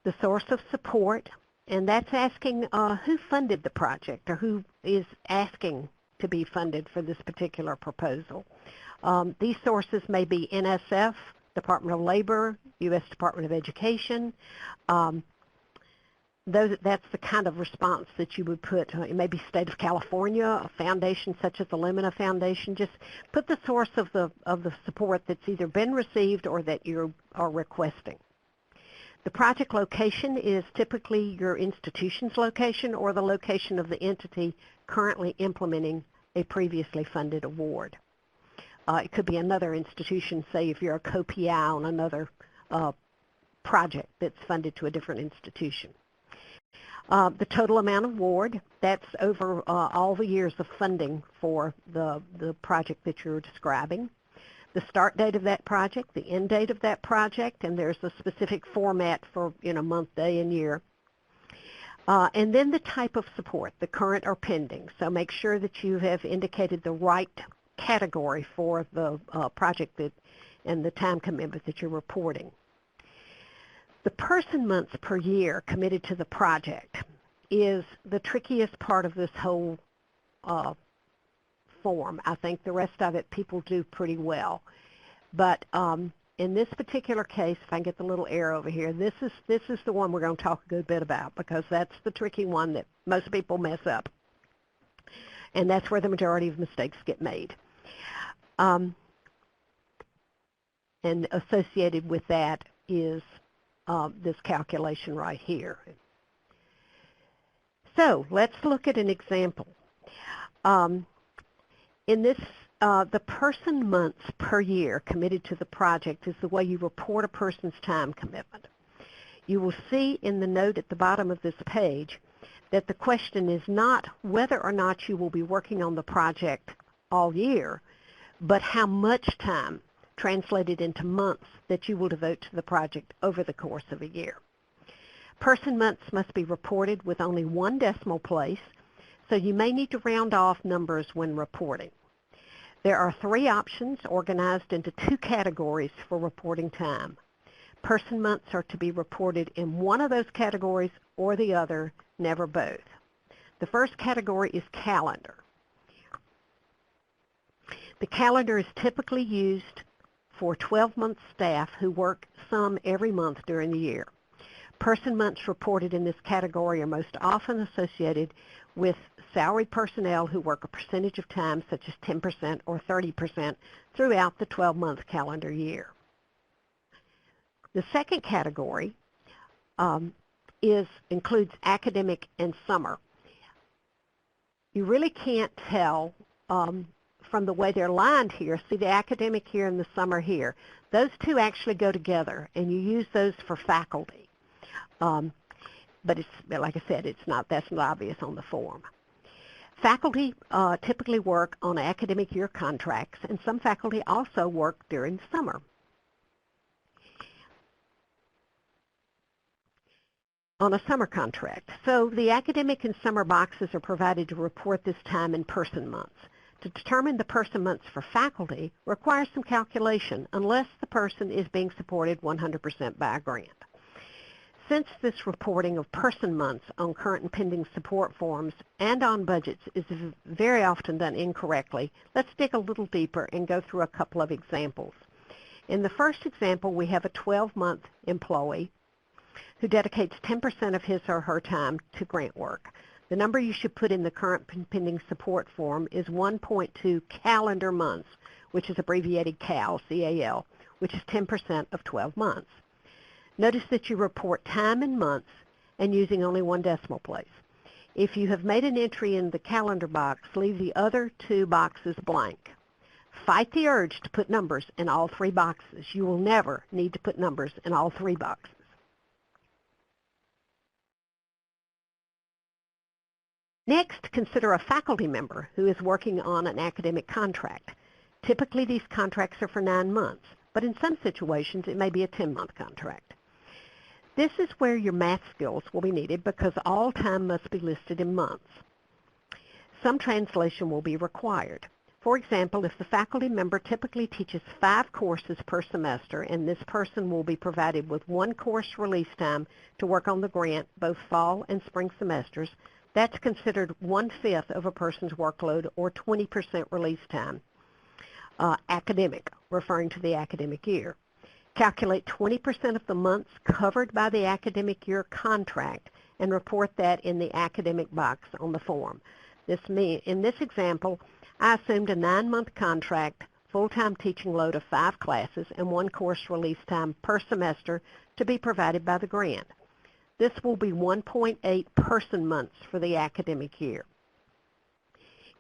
the source of support, and that's asking who funded the project or who is asking to be funded for this particular proposal. These sources may be NSF, Department of Labor, U.S. Department of Education. That's the kind of response that you would put. It may be State of California, a foundation such as the Lemina Foundation. Just put the source of the support that's either been received or that you are requesting. The project location is typically your institution's location or the location of the entity currently implementing a previously funded award. It could be another institution, say if you're a co-PI on another project that's funded to a different institution. The total amount of award, that's over all the years of funding for the project that you're describing. The start date of that project, the end date of that project, and there's a specific format for month, day, and year. And then the type of support, the current or pending. So make sure that you have indicated the right category for the project and the time commitment that you're reporting. The person months per year committed to the project is the trickiest part of this whole form. I think the rest of it people do pretty well. But in this particular case, if I can get the little arrow over here, this is the one we're going to talk a good bit about because that's the tricky one that most people mess up. And that's where the majority of mistakes get made. And associated with that is this calculation right here. So let's look at an example. In this, the person months per year committed to the project is the way you report a person's time commitment. You will see in the note at the bottom of this page that the question is not whether or not you will be working on the project all year, but how much time translated into months that you will devote to the project over the course of a year. Person months must be reported with only one decimal place, so you may need to round off numbers when reporting. There are 3 options organized into 2 categories for reporting time. Person months are to be reported in one of those categories or the other, never both. The first category is calendar. The calendar is typically used for 12-month staff who work some every month during the year. Person months reported in this category are most often associated with salaried personnel who work a percentage of time, such as 10% or 30%, throughout the 12-month calendar year. The second category includes academic and summer. You really can't tell from the way they're lined here. See the academic here and the summer here. Those two actually go together, and you use those for faculty. But it's, like I said, that's not obvious on the form. Faculty typically work on academic year contracts, and some faculty also work during summer. On a summer contract. So the academic and summer boxes are provided to report this time in person months. To determine the person months for faculty requires some calculation unless the person is being supported 100% by a grant. Since this reporting of person months on current and pending support forms and on budgets is very often done incorrectly, let's dig a little deeper and go through a couple of examples. In the first example, we have a 12-month employee who dedicates 10% of his or her time to grant work. The number you should put in the current pending support form is 1.2 calendar months, which is abbreviated CAL, which is 10% of 12 months. Notice that you report time in months and using only one decimal place. If you have made an entry in the calendar box, leave the other two boxes blank. Fight the urge to put numbers in all three boxes. You will never need to put numbers in all three boxes. Next, consider a faculty member who is working on an academic contract. Typically, these contracts are for 9 months, but in some situations, it may be a 10-month contract. This is where your math skills will be needed because all time must be listed in months. Some translation will be required. For example, if the faculty member typically teaches 5 courses per semester and this person will be provided with 1 course release time to work on the grant both fall and spring semesters, that's considered 1/5 of a person's workload or 20% release time. Academic, referring to the academic year. Calculate 20% of the months covered by the academic year contract and report that in the academic box on the form. In this example, I assumed a 9-month contract, full-time teaching load of 5 classes, and 1 course release time per semester to be provided by the grant. This will be 1.8 person months for the academic year.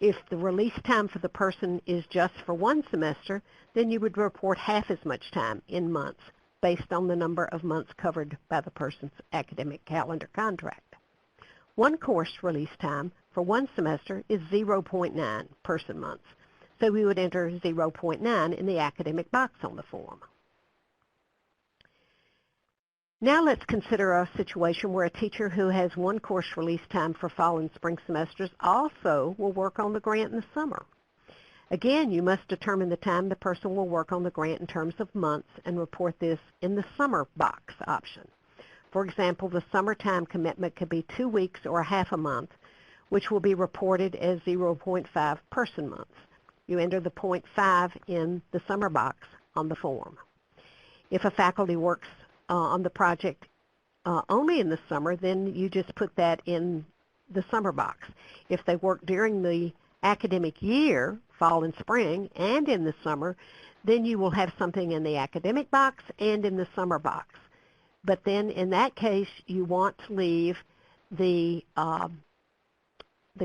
If the release time for the person is just for 1 semester, then you would report half as much time in months based on the number of months covered by the person's academic calendar contract. 1 course release time for 1 semester is 0.9 person months, so we would enter 0.9 in the academic box on the form. Now let's consider a situation where a teacher who has 1 course release time for fall and spring semesters also will work on the grant in the summer. Again, you must determine the time the person will work on the grant in terms of months and report this in the summer box option. For example, the summertime commitment could be 2 weeks or half a month, which will be reported as 0.5 person months. You enter the 0.5 in the summer box on the form. If a faculty works on the project only in the summer, then you just put that in the summer box. If they work during the academic year, fall and spring, and in the summer, then you will have something in the academic box and in the summer box. But then in that case, you want to leave the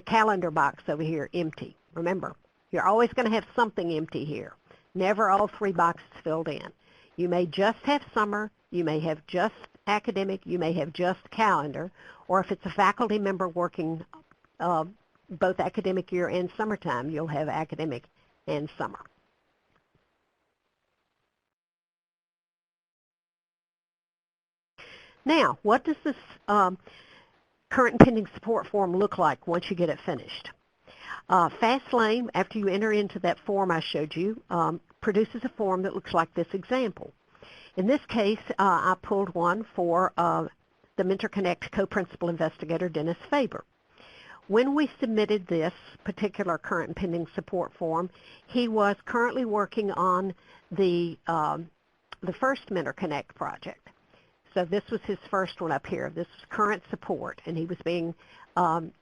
calendar box over here empty. Remember, you're always going to have something empty here. Never all 3 boxes filled in. You may just have summer, you may have just academic, you may have just calendar, or if it's a faculty member working both academic year and summertime, you'll have academic and summer. Now, what does this current and pending support form look like once you get it finished? Fastlane, after you enter into that form I showed you, produces a form that looks like this example. In this case, I pulled one for the Mentor Connect co-principal investigator, Dennis Faber. When we submitted this particular current and pending support form, he was currently working on the first Mentor Connect project. So this was his first one up here. This was current support, and he was being, and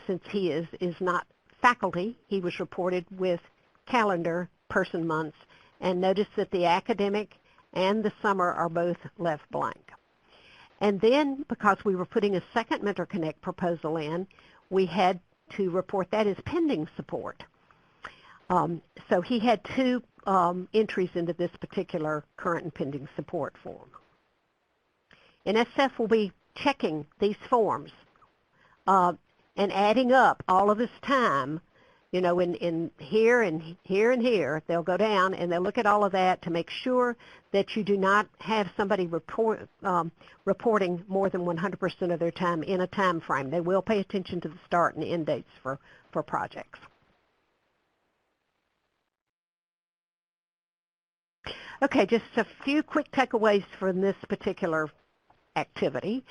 since he is not faculty, he was reported with calendar person months, and notice that the academic and the summer are both left blank. And then, because we were putting a second Mentor Connect proposal in, we had to report that as pending support. So he had 2 entries into this particular current and pending support form. NSF will be checking these forms and adding up all of this time, you know, in here and here and here. They'll go down and they'll look at all of that to make sure that you do not have somebody reporting more than 100% of their time in a time frame. They will pay attention to the start and end dates for projects. Okay, just a few quick takeaways from this particular activity.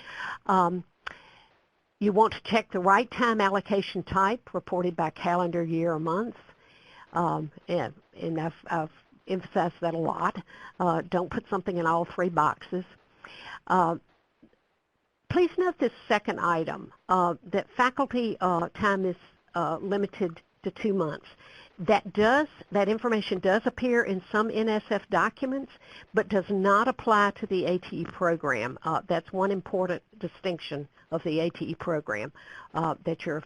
You want to check the right time allocation type reported by calendar year or month. And I've emphasized that a lot. Don't put something in all 3 boxes. Please note this second item, that faculty time is limited to 2 months. That information does appear in some NSF documents, but does not apply to the ATE program. That's one important distinction of the ATE program, that your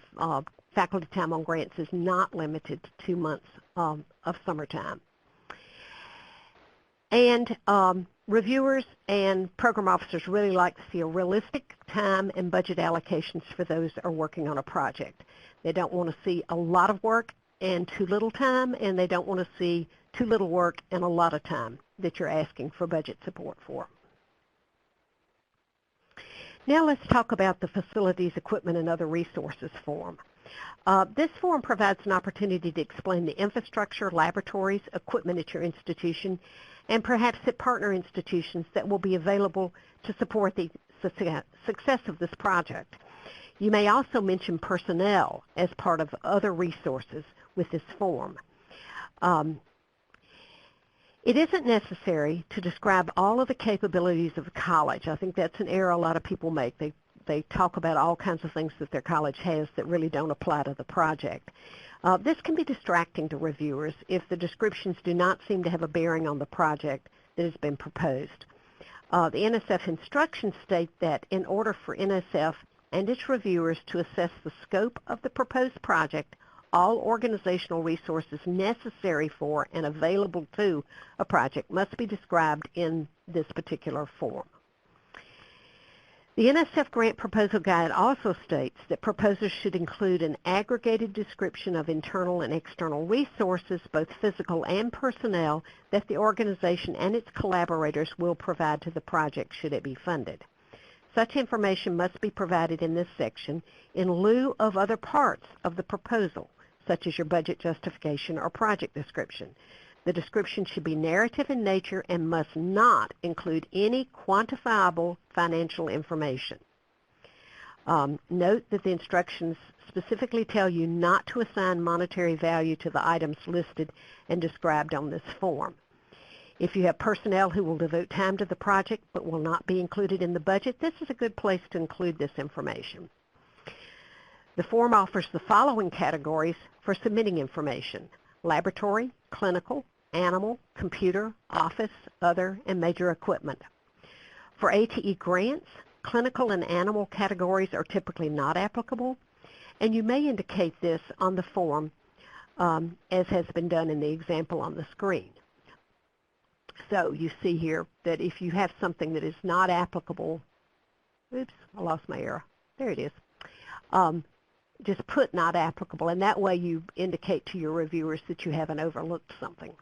faculty time on grants is not limited to 2 months of summertime. And reviewers and program officers really like to see a realistic time and budget allocations for those that are working on a project. They don't want to see a lot of work and too little time, and they don't want to see too little work and a lot of time that you're asking for budget support for. Now let's talk about the Facilities, Equipment, and Other Resources form. This form provides an opportunity to explain the infrastructure, laboratories, equipment at your institution, and perhaps at partner institutions that will be available to support the success of this project. You may also mention personnel as part of other resources with this form. It isn't necessary to describe all of the capabilities of the college. I think that's an error a lot of people make. They talk about all kinds of things that their college has that really don't apply to the project. This can be distracting to reviewers if the descriptions do not seem to have a bearing on the project that has been proposed. The NSF instructions state that in order for NSF and its reviewers to assess the scope of the proposed project, all organizational resources necessary for and available to a project must be described in this particular form. The NSF Grant Proposal Guide also states that proposers should include an aggregated description of internal and external resources, both physical and personnel, that the organization and its collaborators will provide to the project should it be funded. Such information must be provided in this section in lieu of other parts of the proposal, such as your budget justification or project description. The description should be narrative in nature and must not include any quantifiable financial information. Note that the instructions specifically tell you not to assign monetary value to the items listed and described on this form. If you have personnel who will devote time to the project but will not be included in the budget, this is a good place to include this information. The form offers the following categories for submitting information: laboratory, clinical, animal, computer, office, other, and major equipment. For ATE grants, clinical and animal categories are typically not applicable, and you may indicate this on the form as has been done in the example on the screen. So you see here that if you have something that is not applicable, oops, I lost my arrow. There it is. Just put not applicable, and that way you indicate to your reviewers that you haven't overlooked something.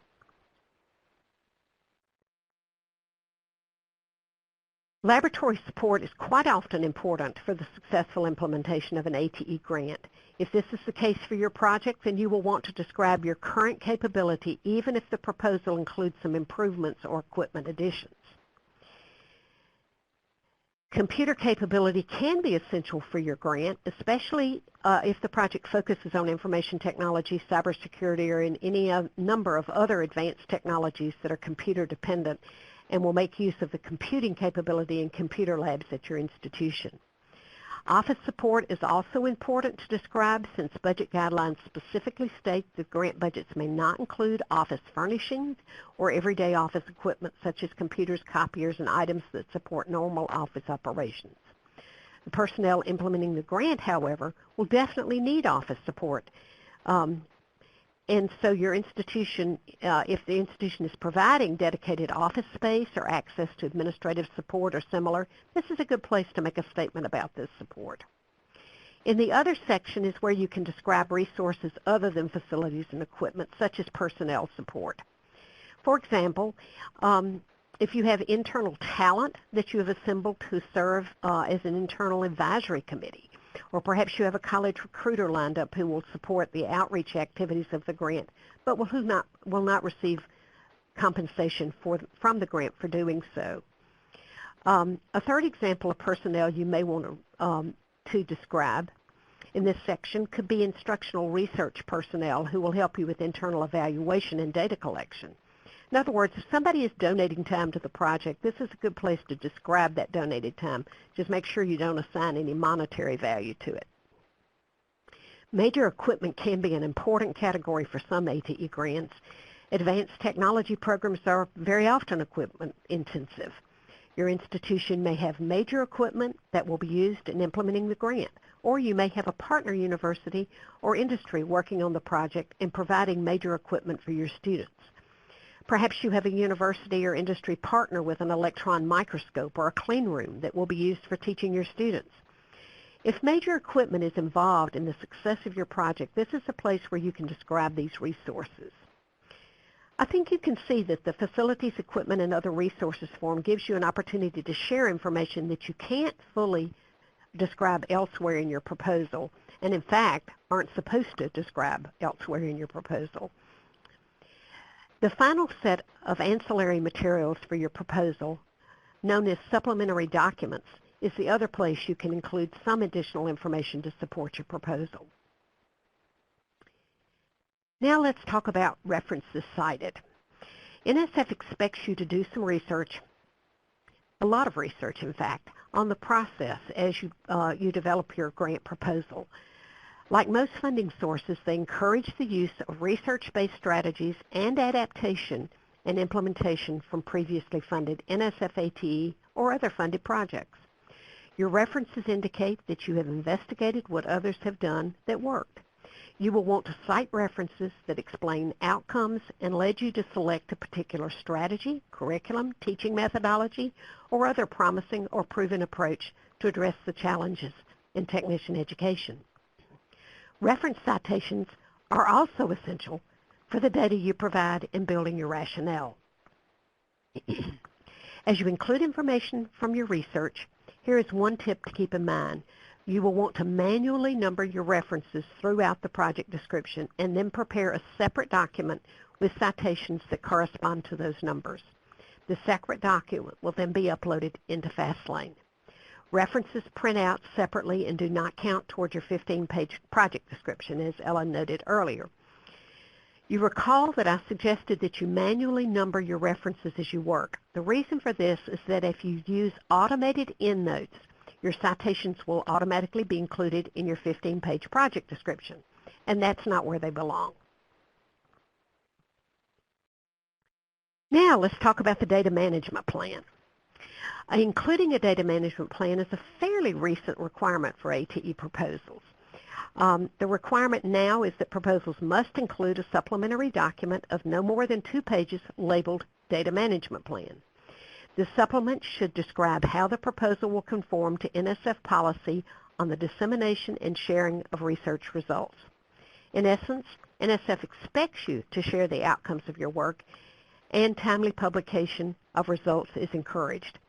Laboratory support is quite often important for the successful implementation of an ATE grant. If this is the case for your project, then you will want to describe your current capability even if the proposal includes some improvements or equipment additions. Computer capability can be essential for your grant, especially if the project focuses on information technology, cybersecurity, or in any number of other advanced technologies that are computer dependent and will make use of the computing capability in computer labs at your institution. Office support is also important to describe since budget guidelines specifically state that grant budgets may not include office furnishings or everyday office equipment such as computers, copiers, and items that support normal office operations. The personnel implementing the grant, however, will definitely need office support. And so your institution, if the institution is providing dedicated office space or access to administrative support or similar, this is a good place to make a statement about this support. In the other section is where you can describe resources other than facilities and equipment, such as personnel support. For example, if you have internal talent that you have assembled to serve as an internal advisory committee, or perhaps you have a college recruiter lined up who will support the outreach activities of the grant, but will not receive compensation from the grant for doing so. A third example of personnel you may want to describe in this section could be instructional research personnel who will help you with internal evaluation and data collection. In other words, if somebody is donating time to the project, this is a good place to describe that donated time. Just make sure you don't assign any monetary value to it. Major equipment can be an important category for some ATE grants. Advanced technology programs are very often equipment intensive. Your institution may have major equipment that will be used in implementing the grant, or you may have a partner university or industry working on the project and providing major equipment for your students. Perhaps you have a university or industry partner with an electron microscope or a clean room that will be used for teaching your students. If major equipment is involved in the success of your project, this is a place where you can describe these resources. I think you can see that the Facilities, Equipment, and Other Resources form gives you an opportunity to share information that you can't fully describe elsewhere in your proposal, and in fact, aren't supposed to describe elsewhere in your proposal. The final set of ancillary materials for your proposal, known as supplementary documents, is the other place you can include some additional information to support your proposal. Now let's talk about references cited. NSF expects you to do some research, a lot of research in fact, on the process as you develop your grant proposal. Like most funding sources, they encourage the use of research-based strategies and adaptation and implementation from previously funded NSF ATE or other funded projects. Your references indicate that you have investigated what others have done that worked. You will want to cite references that explain outcomes and led you to select a particular strategy, curriculum, teaching methodology, or other promising or proven approach to address the challenges in technician education. Reference citations are also essential for the data you provide in building your rationale. As you include information from your research, here is one tip to keep in mind. You will want to manually number your references throughout the project description and then prepare a separate document with citations that correspond to those numbers. The separate document will then be uploaded into Fastlane. References print out separately and do not count toward your 15-page project description, as Ellen noted earlier. You recall that I suggested that you manually number your references as you work. The reason for this is that if you use automated endnotes, your citations will automatically be included in your 15-page project description, and that's not where they belong. Now let's talk about the data management plan. Including a data management plan is a fairly recent requirement for ATE proposals. The requirement now is that proposals must include a supplementary document of no more than 2 pages labeled Data Management Plan. The supplement should describe how the proposal will conform to NSF policy on the dissemination and sharing of research results. In essence, NSF expects you to share the outcomes of your work, and timely publication of results is encouraged.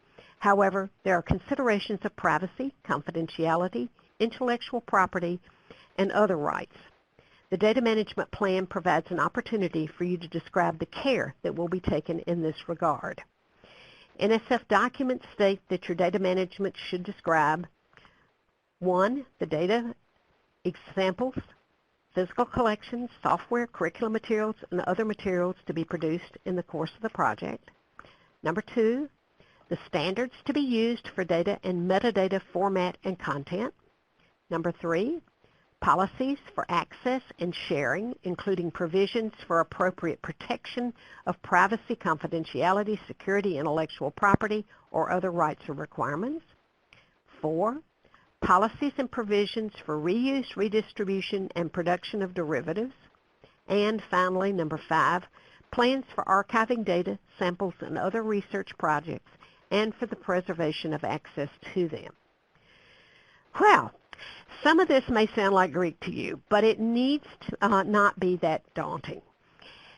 However, there are considerations of privacy, confidentiality, intellectual property, and other rights. The data management plan provides an opportunity for you to describe the care that will be taken in this regard. NSF documents state that your data management should describe 1. The data examples, physical collections, software, curriculum materials, and other materials to be produced in the course of the project. Number 2, the standards to be used for data and metadata format and content. Number 3, policies for access and sharing, including provisions for appropriate protection of privacy, confidentiality, security, intellectual property, or other rights or requirements. 4, policies and provisions for reuse, redistribution, and production of derivatives. And finally, number 5, plans for archiving data, samples, and other research projects, and for the preservation of access to them. Well, some of this may sound like Greek to you, but it needs to not be that daunting.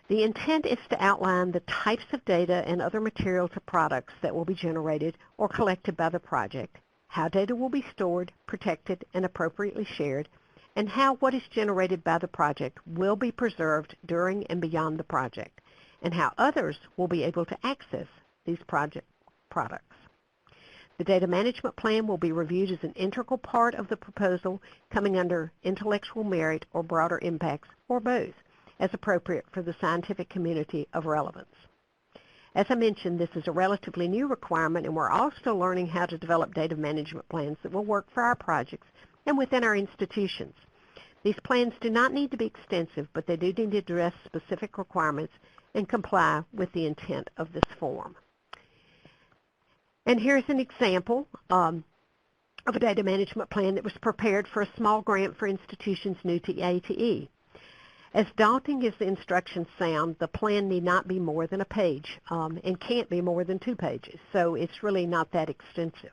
The intent is to outline the types of data and other materials or products that will be generated or collected by the project, how data will be stored, protected, and appropriately shared, and how what is generated by the project will be preserved during and beyond the project, and how others will be able to access these products. The data management plan will be reviewed as an integral part of the proposal, coming under intellectual merit or broader impacts, or both, as appropriate for the scientific community of relevance. As I mentioned, this is a relatively new requirement, and we're all still learning how to develop data management plans that will work for our projects and within our institutions. These plans do not need to be extensive, but they do need to address specific requirements and comply with the intent of this form. And here's an example of a data management plan that was prepared for a small grant for institutions new to ATE. As daunting as the instructions sound, the plan need not be more than a page and can't be more than 2 pages, so it's really not that extensive.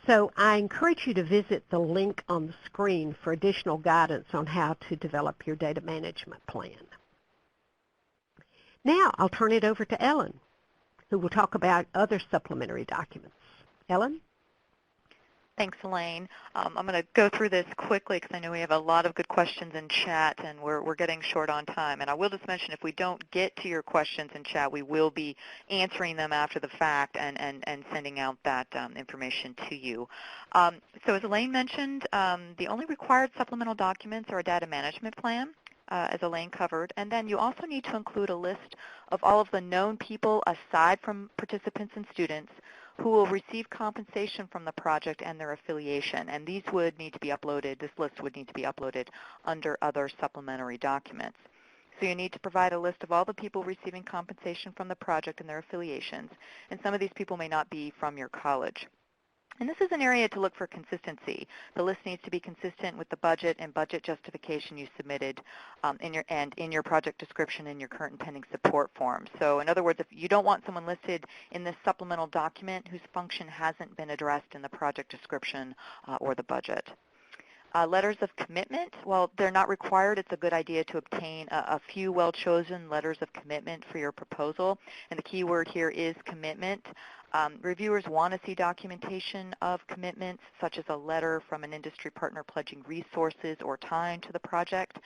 So I encourage you to visit the link on the screen for additional guidance on how to develop your data management plan. Now I'll turn it over to Ellen, who will talk about other supplementary documents. Ellen? Thanks, Elaine. I'm going to go through this quickly because I know we have a lot of good questions in chat and we're getting short on time. And I will just mention if we don't get to your questions in chat, we will be answering them after the fact and sending out that information to you. So as Elaine mentioned, the only required supplemental documents are a data management plan, as Elaine covered, and then you also need to include a list of all of the known people aside from participants and students who will receive compensation from the project and their affiliation. And these would need to be uploaded, this list would need to be uploaded under other supplementary documents. So you need to provide a list of all the people receiving compensation from the project and their affiliations. And some of these people may not be from your college. And this is an area to look for consistency. The list needs to be consistent with the budget and budget justification you submitted in your project description and your current and pending support form. So in other words, if you don't want someone listed in this supplemental document whose function hasn't been addressed in the project description or the budget. Letters of commitment, while they're not required, it's a good idea to obtain a few well-chosen letters of commitment for your proposal. And the key word here is commitment. Reviewers want to see documentation of commitments, such as a letter from an industry partner pledging resources or time to the project,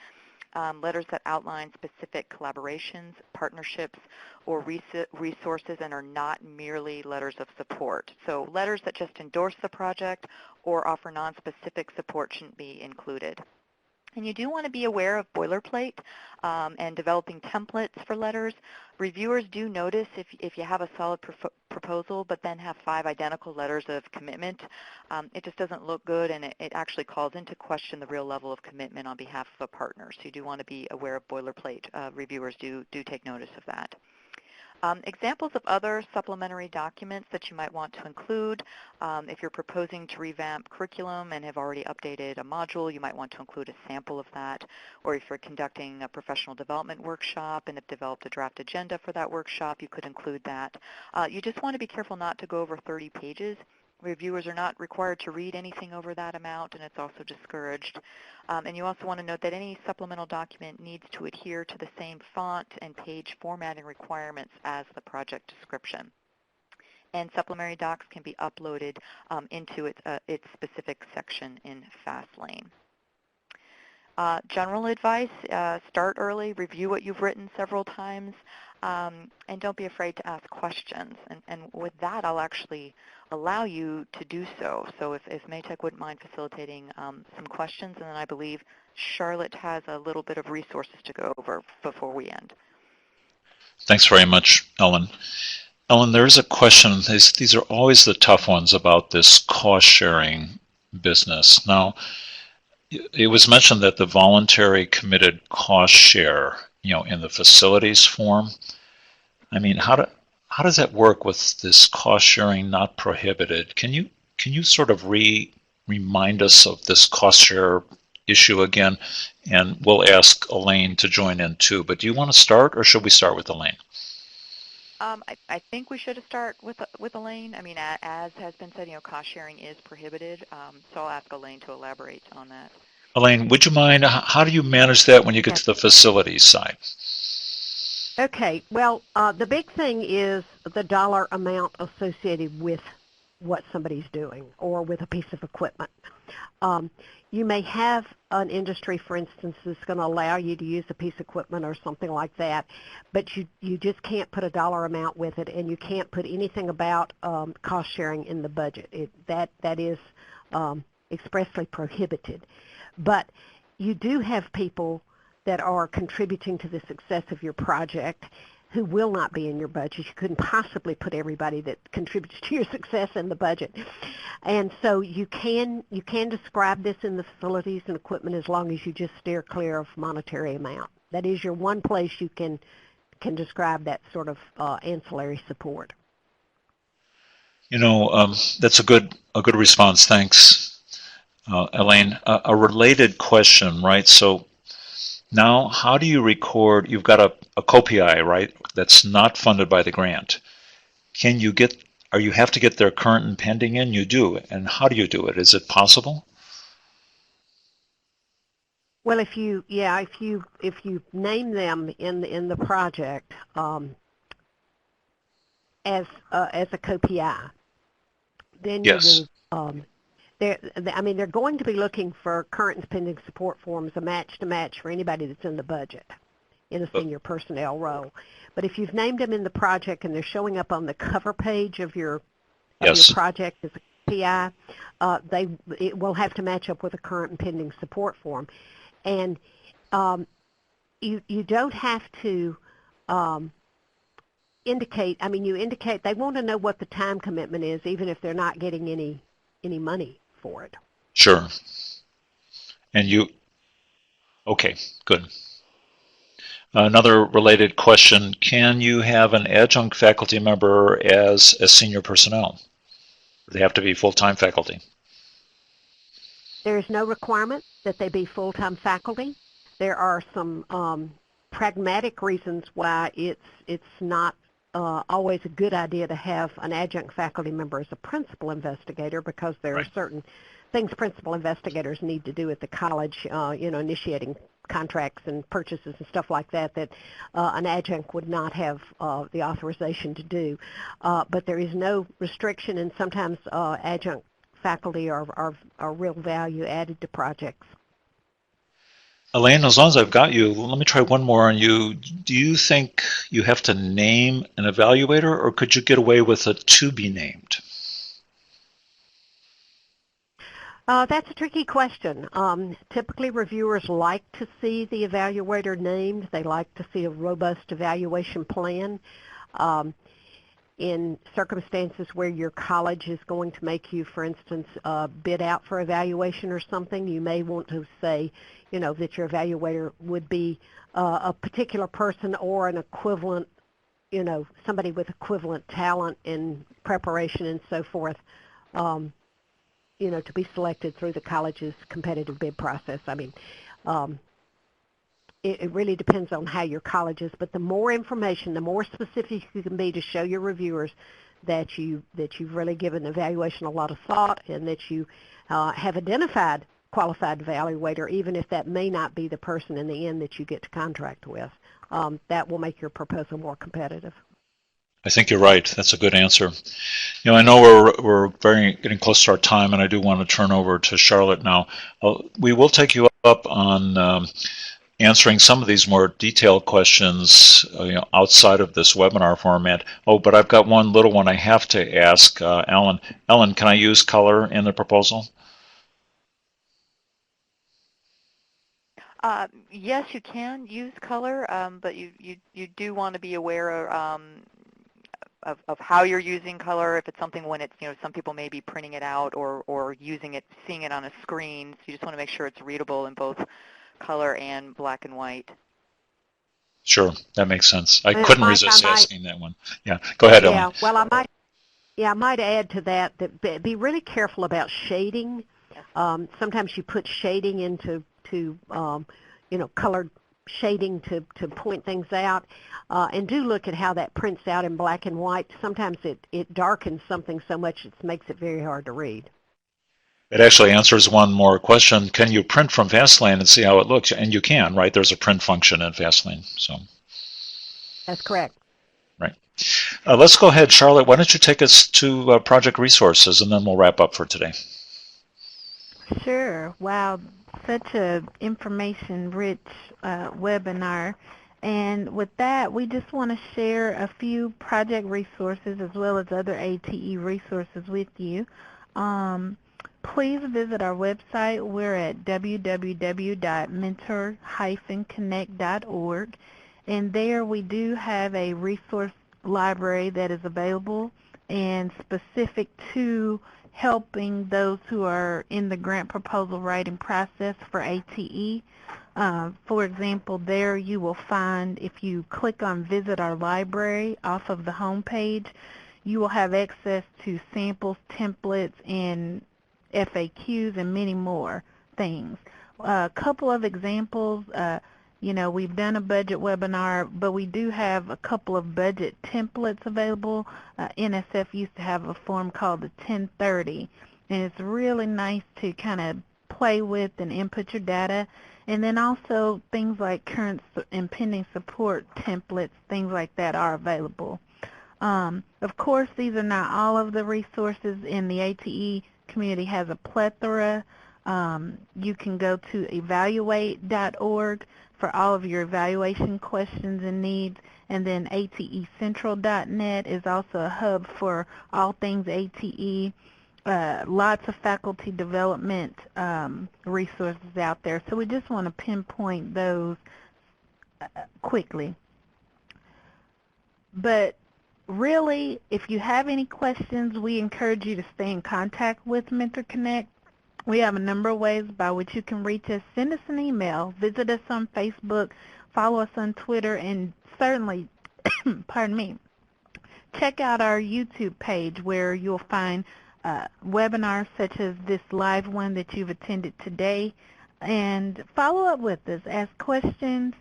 letters that outline specific collaborations, partnerships, or resources and are not merely letters of support. So letters that just endorse the project or offer non-specific support shouldn't be included. And you do want to be aware of boilerplate and developing templates for letters. Reviewers do notice if you have a solid proposal but then have 5 identical letters of commitment, it just doesn't look good and it actually calls into question the real level of commitment on behalf of a partner. So you do want to be aware of boilerplate. Reviewers do take notice of that. Examples of other supplementary documents that you might want to include, if you're proposing to revamp curriculum and have already updated a module, you might want to include a sample of that. Or if you're conducting a professional development workshop and have developed a draft agenda for that workshop, you could include that. You just want to be careful not to go over 30 pages. Reviewers are not required to read anything over that amount, and it's also discouraged. And you also want to note that any supplemental document needs to adhere to the same font and page formatting requirements as the project description. And supplementary docs can be uploaded into its specific section in Fastlane. General advice, start early, review what you've written several times, and don't be afraid to ask questions. And with that, I'll actually allow you to do so. So if Maytech wouldn't mind facilitating some questions, and then I believe Charlotte has a little bit of resources to go over before we end. Thanks very much, Ellen. Ellen, there is a question. These are always the tough ones about this cost-sharing business. Now, it was mentioned that the voluntary committed cost share, in the facilities form. I mean, how does that work with this cost sharing not prohibited? Can you sort of remind us of this cost share issue again? And we'll ask Elaine to join in too. But do you want to start, or should we start with Elaine? I think we should start with Elaine. I mean, as has been said, cost sharing is prohibited. So I'll ask Elaine to elaborate on that. Elaine, would you mind, how do you manage that when you get to the facilities side? Okay, well, the big thing is the dollar amount associated with what somebody's doing or with a piece of equipment. You may have an industry, for instance, that's going to allow you to use a piece of equipment or something like that, but you just can't put a dollar amount with it, and you can't put anything about cost sharing in the budget. That is expressly prohibited. But you do have people that are contributing to the success of your project who will not be in your budget. You couldn't possibly put everybody that contributes to your success in the budget. And so you can describe this in the facilities and equipment as long as you just steer clear of monetary amount. That is your one place you can describe that sort of ancillary support. That's a good response. Thanks, Elaine. A related question, right? So now, how do you record? You've got a co-PI, right? That's not funded by the grant. Can you get? Or you have to get their current and pending in? You do, and how do you do it? Is it possible? Well, if you name them in the project as a co-PI, then yes. you will. They're going to be looking for current and pending support forms, a match to match for anybody that's in the budget in a senior personnel role. But if you've named them in the project and they're showing up on the cover page of your project as a PI, it will have to match up with a current and pending support form. And you don't have to indicate. You indicate they want to know what the time commitment is, even if they're not getting any money for it. Sure. And okay, good. Another related question, can you have an adjunct faculty member as a senior personnel? They have to be full-time faculty. There is no requirement that they be full-time faculty. There are some pragmatic reasons why it's not always a good idea to have an adjunct faculty member as a principal investigator, because there are certain things principal investigators need to do at the college, initiating contracts and purchases and stuff like that, that an adjunct would not have the authorization to do. But there is no restriction, and sometimes adjunct faculty are real value added to projects. Elaine, as long as I've got you, let me try one more on you. Do you think you have to name an evaluator, or could you get away with a to be named? That's a tricky question. Typically, reviewers like to see the evaluator named. They like to see a robust evaluation plan. In circumstances where your college is going to make you, for instance, bid out for evaluation or something, you may want to say, that your evaluator would be a particular person or an equivalent, somebody with equivalent talent in preparation and so forth, to be selected through the college's competitive bid process. It really depends on how your college is, but the more information, the more specific you can be to show your reviewers that you've really given the evaluation a lot of thought, and that you have identified qualified evaluator, even if that may not be the person in the end that you get to contract with. That will make your proposal more competitive. I think you're right. That's a good answer. I know we're getting close to our time, and I do want to turn over to Charlotte now. We will take you up on answering some of these more detailed questions outside of this webinar format. Oh, but I've got one little one I have to ask Ellen. Ellen, can I use color in the proposal? Yes, you can use color, but you do want to be aware of how you're using color. If it's something when it's, some people may be printing it out or using it, seeing it on a screen. So you just want to make sure it's readable in both color and black and white. Sure, that makes sense. I couldn't resist asking that one. Yeah, go ahead, Ellen. Well, I might add to that be really careful about shading. Sometimes you put shading into colored shading to point things out, and do look at how that prints out in black and white. Sometimes it darkens something so much it makes it very hard to read. It actually answers one more question. Can you print from Fastlane and see how it looks? And you can, right? There's a print function in Fastlane. So that's correct. Right. Let's go ahead, Charlotte. Why don't you take us to project resources, and then we'll wrap up for today. Sure. Wow, such a information-rich webinar. And with that, we just want to share a few project resources as well as other ATE resources with you. Please visit our website. We're at www.mentor-connect.org. And there we do have a resource library that is available and specific to helping those who are in the grant proposal writing process for ATE. For example, there you will find, if you click on Visit Our Library off of the home page, you will have access to samples, templates, and FAQs, and many more things. A couple of examples, we've done a budget webinar, but we do have a couple of budget templates available. NSF used to have a form called the 1030, and it's really nice to kind of play with and input your data. And then also things like current and pending support templates, things like that are available. Of course, these are not all of the resources, and the ATE community has a plethora. You can go to evaluate.org for all of your evaluation questions and needs, and then atecentral.net is also a hub for all things ATE. Lots of faculty development resources out there, so we just want to pinpoint those quickly. But really, if you have any questions, we encourage you to stay in contact with Mentor Connect. We have a number of ways by which you can reach us. Send us an email, visit us on Facebook, follow us on Twitter, and certainly, pardon me, check out our YouTube page where you'll find webinars such as this live one that you've attended today, and follow up with us, ask questions.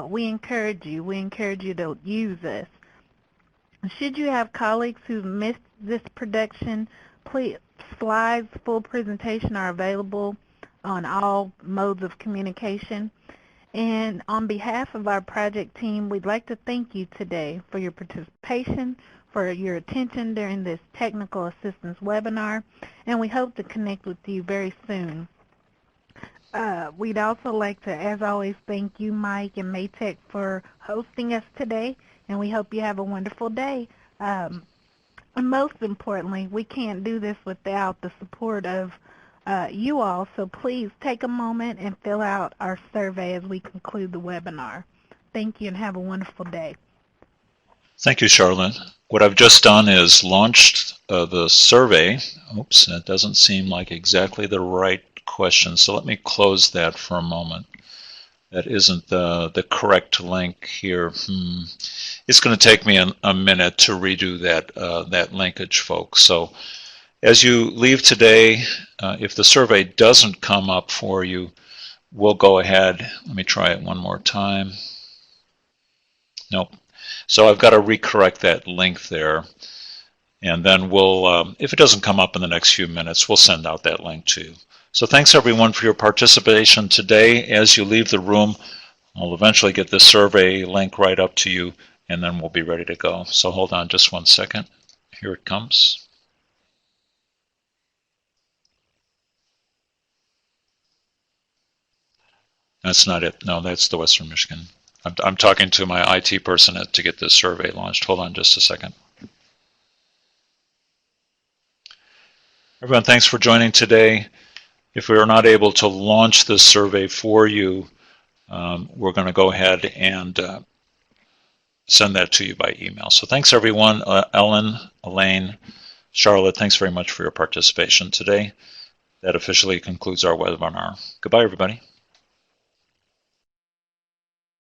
We encourage you to use us. Should you have colleagues who've missed this production, please, slides, full presentation are available on all modes of communication. And on behalf of our project team, we'd like to thank you today for your participation, for your attention during this technical assistance webinar, and we hope to connect with you very soon. We'd also like to, as always, thank you, Mike and Maytech, for hosting us today, and we hope you have a wonderful day. And most importantly, we can't do this without the support of you all, so please take a moment and fill out our survey as we conclude the webinar. Thank you and have a wonderful day. Thank you, Charlotte. What I've just done is launched the survey. Oops, that doesn't seem like exactly the right question, so let me close that for a moment. That isn't the correct link here. It's going to take me a minute to redo that linkage, folks. So as you leave today, if the survey doesn't come up for you, we'll go ahead. Let me try it one more time. Nope. So I've got to recorrect that link there. And then we'll, if it doesn't come up in the next few minutes, we'll send out that link to you. So thanks everyone for your participation today. As you leave the room, I'll eventually get this survey link right up to you, and then we'll be ready to go. So hold on just one second. Here it comes. That's not it. No, that's the Western Michigan. I'm talking to my IT person to get this survey launched. Hold on just a second. Everyone, thanks for joining today. If we are not able to launch this survey for you, we're going to go ahead and send that to you by email. So thanks everyone. Ellen, Elaine, Charlotte, thanks very much for your participation today. That officially concludes our webinar. Goodbye, everybody.